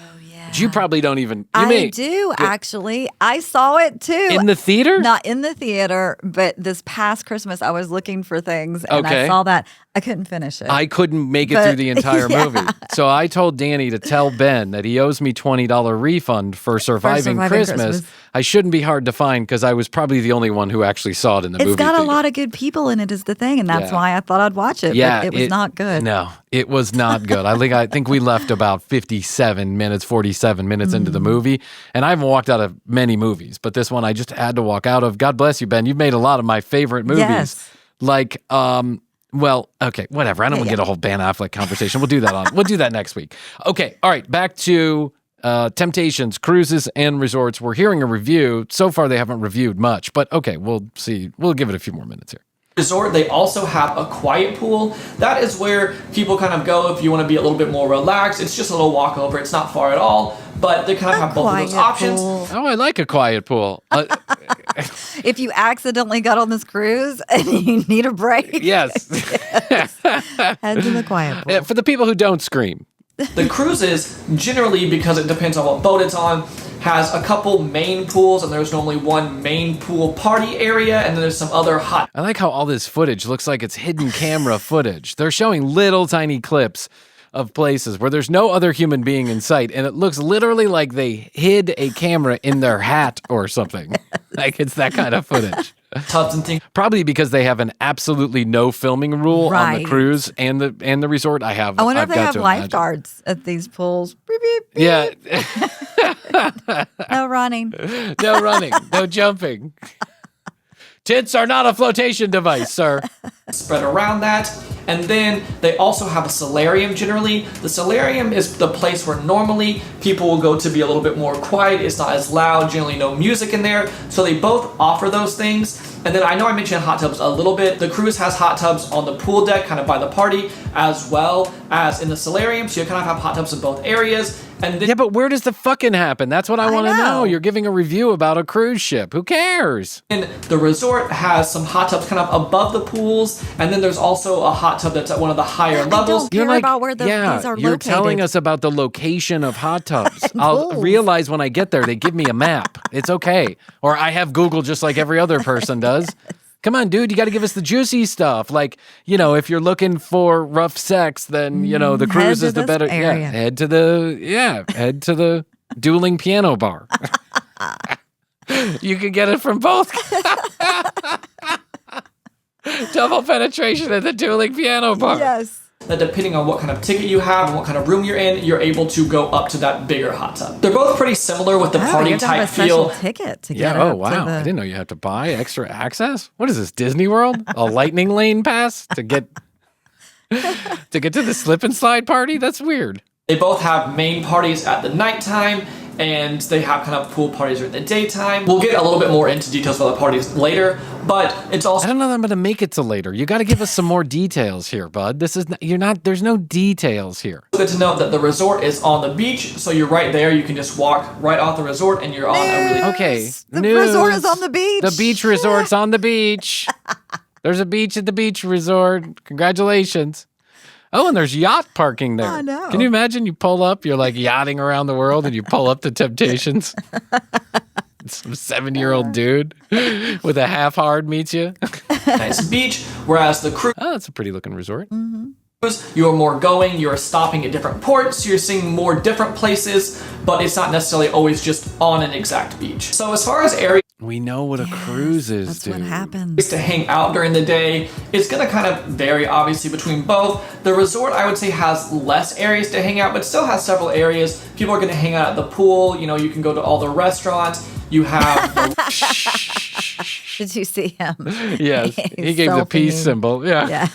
You probably don't even... I do, actually. I saw it, too. In the theater? Not in the theater, but this past Christmas, I was looking for things, and I saw that. I couldn't finish it. I couldn't make it through the entire movie. So I told Danny to tell Ben that he owes me $20 refund for Surviving Christmas. I shouldn't be hard to find because I was probably the only one who actually saw it in the movie. It's got a lot of good people in it is the thing, and that's why I thought I'd watch it. Yeah, but it was not good. No, it was not good. I think we left about 47 minutes into the movie, and I haven't walked out of many movies, but this one I just had to walk out of. God bless you, Ben. You've made a lot of my favorite movies. Yes. Like, well, okay, whatever. I don't want to get a whole Ben Affleck conversation. We'll do that next week. Okay, all right, back to Temptations, Cruises, and Resorts. We're hearing a review. So far, they haven't reviewed much, but okay, we'll see. We'll give it a few more minutes here. Resort, they also have a quiet pool. That is where people kind of go if you want to be a little bit more relaxed. It's just a little walk over. It's not far at all, but they kind of have both of those options. Pool. Oh, I like a quiet pool. If you accidentally got on this cruise and you need a break, Yes. head to the quiet pool. For the people who don't scream. The cruises, generally, because it depends on what boat it's on, has a couple main pools, and there's normally one main pool party area, and then there's some other hot... I like how all this footage looks like it's hidden camera footage. They're showing little tiny clips of places where there's no other human being in sight, and it looks literally like they hid a camera in their hat or something. Like it's that kind of footage. tubs and things. Probably because they have an absolutely no filming rule on the cruise and the resort. I wonder if they have lifeguards at these pools. Beep, beep, beep. Yeah. No running. No running. No jumping. Tits are not a flotation device, sir. Spread around that. And then they also have a solarium generally. The solarium is the place where normally people will go to be a little bit more quiet. It's not as loud, generally no music in there. So they both offer those things. And then I know I mentioned hot tubs a little bit. The cruise has hot tubs on the pool deck, kind of by the party, as well as in the solarium. So you kind of have hot tubs in both areas. And then, yeah, but where does the fucking happen? That's what I want to know. You're giving a review about a cruise ship. Who cares? And the resort has some hot tubs kind of above the pools, and then there's also a hot tub that's at one of the higher levels. I don't care about where these are located. You're telling us about the location of hot tubs. I'll realize when I get there, they give me a map. It's okay. Or I have Google just like every other person does. Come on, dude, you got to give us the juicy stuff. Like, you know, if you're looking for rough sex, then, you know, the cruise is the better. Area. Yeah, head to the dueling piano bar. You can get it from both. Double penetration at the dueling piano bar. Yes. That depending on what kind of ticket you have and what kind of room you're in, you're able to go up to that bigger hot tub. They're both pretty similar with the party you have to type have a special feel. ticket to get Yeah. up Oh, wow. to the... I didn't know you have to buy extra access. What is this, Disney World? A lightning lane pass to get to the slip and slide party? That's weird. They both have main parties at the nighttime, and they have kind of pool parties during the daytime. We'll get a little bit more into details about the parties later, but it's also... I don't know that I'm going to make it to later. You got to give us some more details here, bud. There's no details here. Good to know that the resort is on the beach, so you're right there. You can just walk right off the resort, and you're on a really... Okay. The resort is on the beach. The beach resort's on the beach. There's a beach at the beach resort. Congratulations. Oh, and there's yacht parking there. I know. Can you imagine you pull up, you're like yachting around the world, and you pull up to Temptations? Some 7-year-old dude with a half hard meets you. Nice beach, whereas the cruise... Oh, that's a pretty looking resort. Mm-hmm. You're more going, you're stopping at different ports, you're seeing more different places, but it's not necessarily always just on an exact beach. So as far as areas We know what a cruise is, That's dude. what happens. to hang out during the day, it's going to kind of vary obviously between both. The resort, I would say, has less areas to hang out, but still has several areas. People are going to hang out at the pool. You know, you can go to all the restaurants. You have Did you see him? Yes, he gave the peace symbol. Yeah.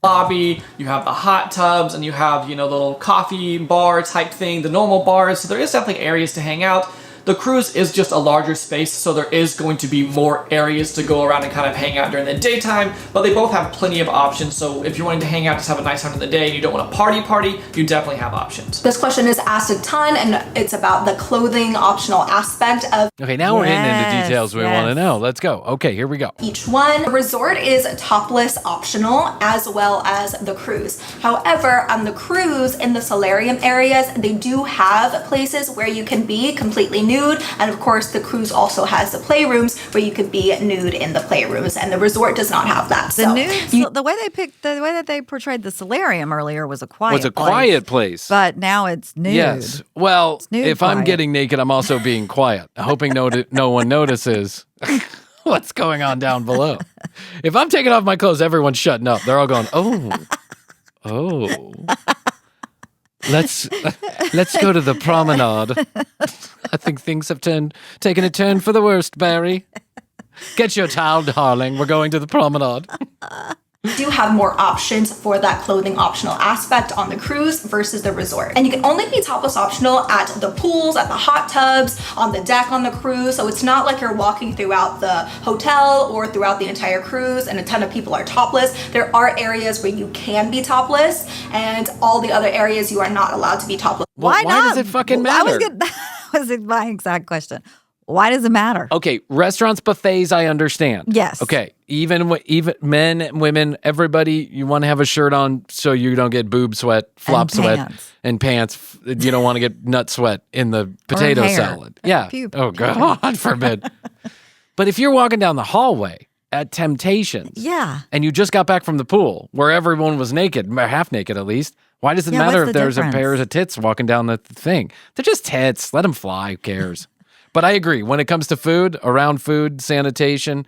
lobby, you have the hot tubs, and you have, you know, the little coffee bar type thing, the normal bars. So there is definitely areas to hang out. The cruise is just a larger space, so there is going to be more areas to go around and kind of hang out during the daytime, but they both have plenty of options. So if you're wanting to hang out, just have a nice time in the day, and you don't want a party, you definitely have options. This question is asked a ton, and it's about the clothing optional aspect of Okay, now we're getting into Yes, details we want to know. Let's go. Okay, here we go. each one. The resort is topless optional, as well as the cruise. However, on the cruise, in the solarium areas, they do have places where you can be completely nude, and of course the cruise also has the playrooms where you could be nude in the playrooms, and the resort does not have that. The way that they portrayed the solarium earlier was a quiet place. But now it's nude. Yes. Well, nude if I'm quiet. getting naked, I'm also being quiet, hoping no one notices what's going on down below. If I'm taking off my clothes, everyone's shutting up. They're all going, oh. Let's go to the promenade. I think things have taken a turn for the worst, Barry. Get your towel, darling. We're going to the promenade. do have more options for that clothing optional aspect on the cruise versus the resort. And you can only be topless optional at the pools, at the hot tubs, on the deck on the cruise. So it's not like you're walking throughout the hotel or throughout the entire cruise and a ton of people are topless. There are areas where you can be topless, and all the other areas you are not allowed to be topless. Why not? Does it fucking matter? That was my exact question. Why does it matter? Okay, restaurants, buffets, I understand. Yes. Okay, even men, women, everybody, you want to have a shirt on so you don't get boob sweat, flop sweat, pants. and pants. You don't want to get nut sweat in the potato hair. salad. Yeah. Pube. Oh, God forbid. But if you're walking down the hallway at Temptations, Yeah. and you just got back from the pool where everyone was naked, half naked at least, why does it Yeah, matter what's if the there's difference? a pair of tits walking down the thing? They're just tits. Let them fly. Who cares? But I agree. When it comes to food, around food, sanitation,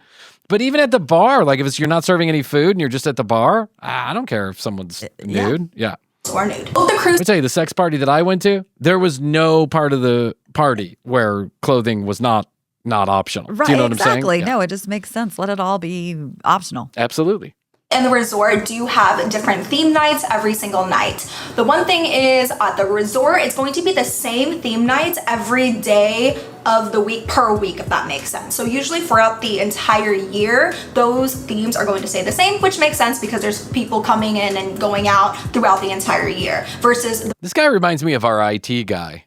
but even at the bar, like if you're not serving any food and you're just at the bar, I don't care if someone's nude. Yeah. Or nude. Both the cruise Let me tell you, the sex party that I went to, there was no part of the party where clothing was not optional. Right. Do you know what exactly. I'm saying? Yeah. No, it just makes sense. Let it all be optional. Absolutely. and the resort do have different theme nights every single night. The one thing is at the resort, it's going to be the same theme nights every day of the week per week, if that makes sense. So usually throughout the entire year, those themes are going to stay the same, which makes sense because there's people coming in and going out throughout the entire year versus This guy reminds me of our IT guy.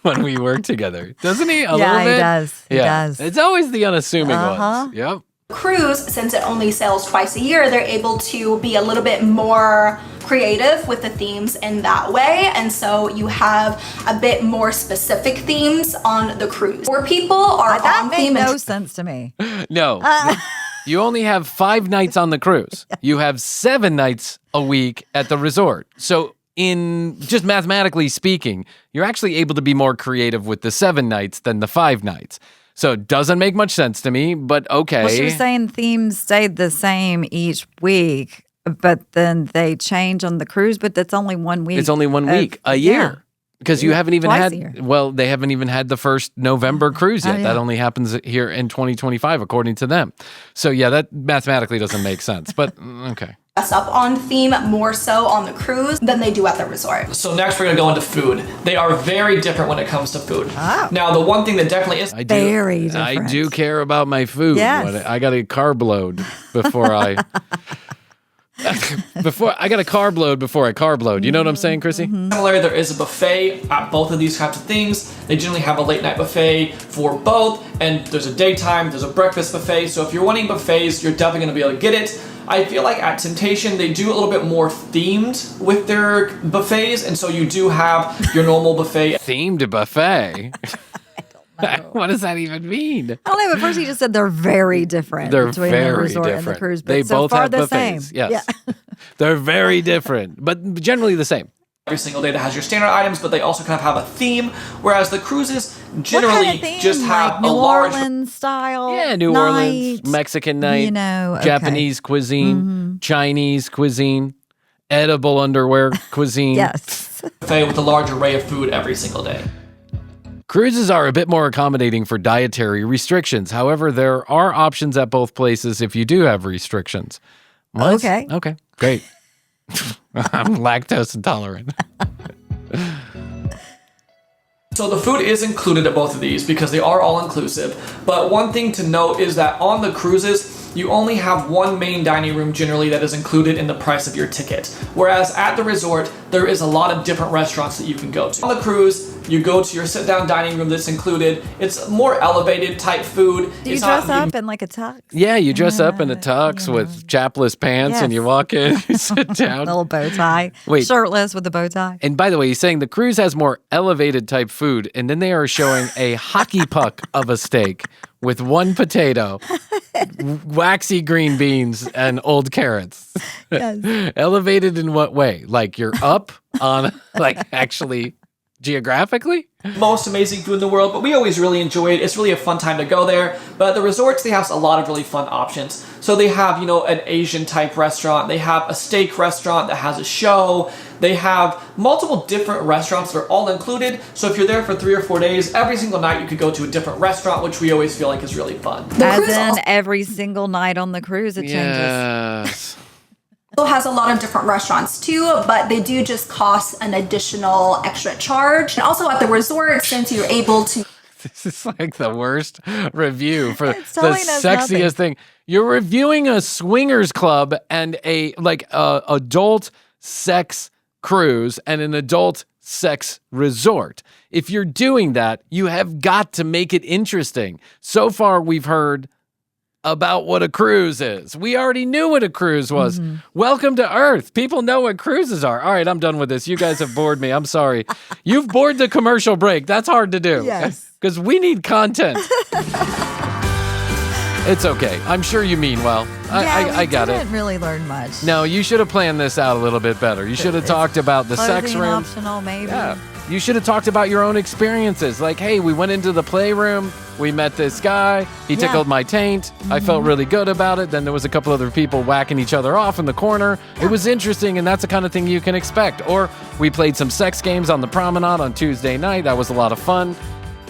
When we work together, doesn't he? A little bit? He does. He does. It's always the unassuming ones. Yep. cruise, since it only sails twice a year, they're able to be a little bit more creative with the themes in that way, and so you have a bit more specific themes on the cruise where people are That on made theme no and sense to me. No. You only have 5 nights on the cruise. You have 7 nights a week at the resort. So in just mathematically speaking, you're actually able to be more creative with the 7 nights than the 5 nights. So it doesn't make much sense to me, but okay. Well, she was saying themes stayed the same each week, but then they change on the cruise, but that's only 1 week. It's only 1 week a year. Because you haven't even Twice a year. they haven't even had the first November cruise yet. yeah. That only happens here in 2025, according to them. So yeah, that mathematically doesn't make sense, but okay. dress up on theme more so on the cruise than they do at the resort. So next we're going to go into food. They are very different when it comes to food. Oh. Now, the one thing that definitely is... Very different. I do care about my food. Yes. I got to carb load before I... I got to carb load before I carb load. You know what I'm saying, Krissy? Similar, there is a buffet at both of these types of things. They generally have a late night buffet for both, and there's a daytime, there's a breakfast buffet. So if you're wanting buffets, you're definitely going to be able to get it. I feel like at Temptation, they do a little bit more themed with their buffets, and so you do have your normal buffet. Themed buffet? What does that even mean? I don't know. At first, he just said they're very different between the resort and the cruise. But They so both far, have the buffets. same. Yes. Yeah. They're very different, but generally the same. Every single day that has your standard items, but they also kind of have a theme, whereas the cruises generally what kind of theme? just have like a New large... Orleans style. Yeah, New Orleans, Mexican night, You know, okay. Japanese cuisine, Chinese cuisine, edible underwear cuisine. Yes. buffet with a large array of food every single day. Cruises are a bit more accommodating for dietary restrictions. However, there are options at both places if you do have restrictions. What? Okay. Okay, great. I'm lactose intolerant. So the food is included at both of these because they are all inclusive. But one thing to note is that on the cruises, you only have one main dining room generally that is included in the price of your ticket. Whereas at the resort, there is a lot of different restaurants that you can go to. On the cruise, you go to your sit-down dining room that's included. It's more elevated type food. Do you dress up in like a tux? Yeah, you dress up in a tux with chapless pants and you walk in, you sit down. Little bow tie. Wait. Shirtless with a bow tie. And by the way, he's saying the cruise has more elevated type food, and then they are showing a hockey puck of a steak with one potato, waxy green beans, and old carrots. Yes. Elevated in what way? Like you're up on, like actually geographically? Most amazing food in the world, but we always really enjoy it. It's really a fun time to go there. But at the resorts, they have a lot of really fun options. So they have, an Asian type restaurant. They have a steak restaurant that has a show. They have multiple different restaurants that are all included. So if you're there for 3 or 4 days, every single night you could go to a different restaurant, which we always feel like is really fun. As in every single night on the cruise, it changes. Yes. Also has a lot of different restaurants too, but they do just cost an additional extra charge. And also at the resort, since you're able to... This is like the worst review for the telling us sexiest nothing. thing. You're reviewing a swingers club and a adult sex cruise and an adult sex resort. If you're doing that, you have got to make it interesting. So far, we've heard about what a cruise is. We already knew what a cruise was. Welcome to Earth. People know what cruises are. All right, I'm done with this. You guys have bored me. I'm sorry. You've bored the commercial break. That's hard to do. Yes. Because we need content. It's okay. I'm sure you mean well. I got it. We didn't really learn much. No, you should have planned this out a little bit better. You should have talked about the sex Clothing room. optional, maybe. Yeah. You should have talked about your own experiences. Like, hey, we went into the playroom. We met this guy. He tickled my taint. I felt really good about it. Then there was a couple other people whacking each other off in the corner. It was interesting, and that's the kind of thing you can expect. Or we played some sex games on the promenade on Tuesday night. That was a lot of fun.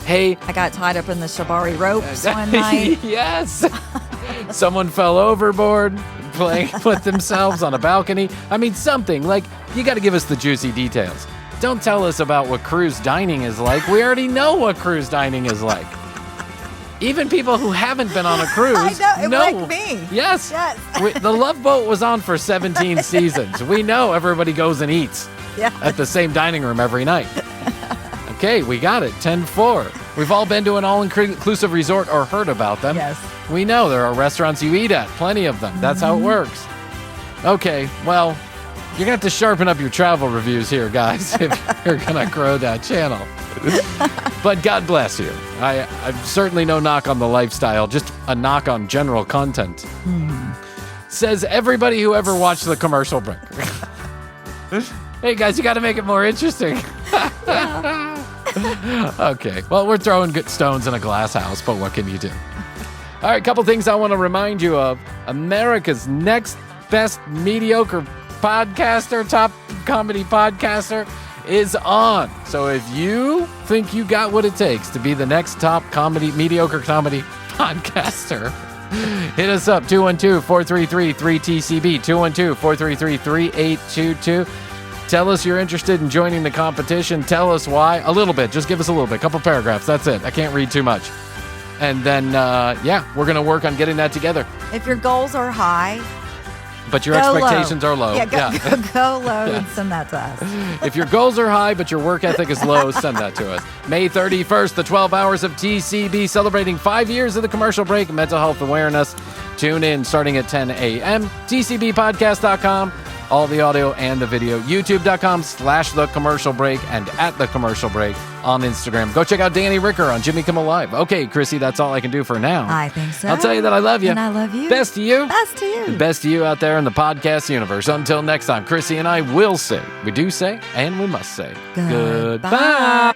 Hey. I got tied up in the shibari ropes one night. Yes. Someone fell overboard playing with themselves on a balcony. I mean, something. Like, you got to give us the juicy details. Don't tell us about what cruise dining is like. We already know what cruise dining is like. Even people who haven't been on a cruise I know, like me. Yes. The Love Boat was on for 17 seasons. We know everybody goes and eats at the same dining room every night. Okay, we got it. 10-4. We've all been to an all-inclusive resort or heard about them. Yes. We know there are restaurants you eat at. Plenty of them. That's how it works. Okay, well, you're going to have to sharpen up your travel reviews here, guys, if you're going to grow that channel. But God bless you. I've certainly no knock on the lifestyle, just a knock on general content. Says everybody who ever watched the commercial break. Hey, guys, you got to make it more interesting. Okay, well, we're throwing good stones in a glass house, but what can you do? All right, a couple things I want to remind you of. America's next best mediocre podcaster, top comedy podcaster, is on. So if you think you got what it takes to be the next top mediocre comedy podcaster, Hit us up, 212-433-3TCB, 212-433-3822. Tell us you're interested in joining the competition. Tell us why. A little bit. Just give us a little bit. A couple paragraphs. That's it. I can't read too much. And then, we're going to work on getting that together. If your goals are high, but your expectations are low. Go low and send that to us. If your goals are high, but your work ethic is low, send that to us. May 31st, the 12 hours of TCB, celebrating 5 years of the commercial break, mental health awareness. Tune in starting at 10 a.m. TCBpodcast.com. All the audio and the video. YouTube.com/The Commercial Break and @The Commercial Break on Instagram. Go check out Danny Ricker on Jimmy Kimmel Live. Okay, Krissy, that's all I can do for now. I think so. I'll tell you that I love you. And I love you. Best to you. Best to you. Best to you out there in the podcast universe. Until next time, Krissy and I will say, we do say, and we must say, Goodbye.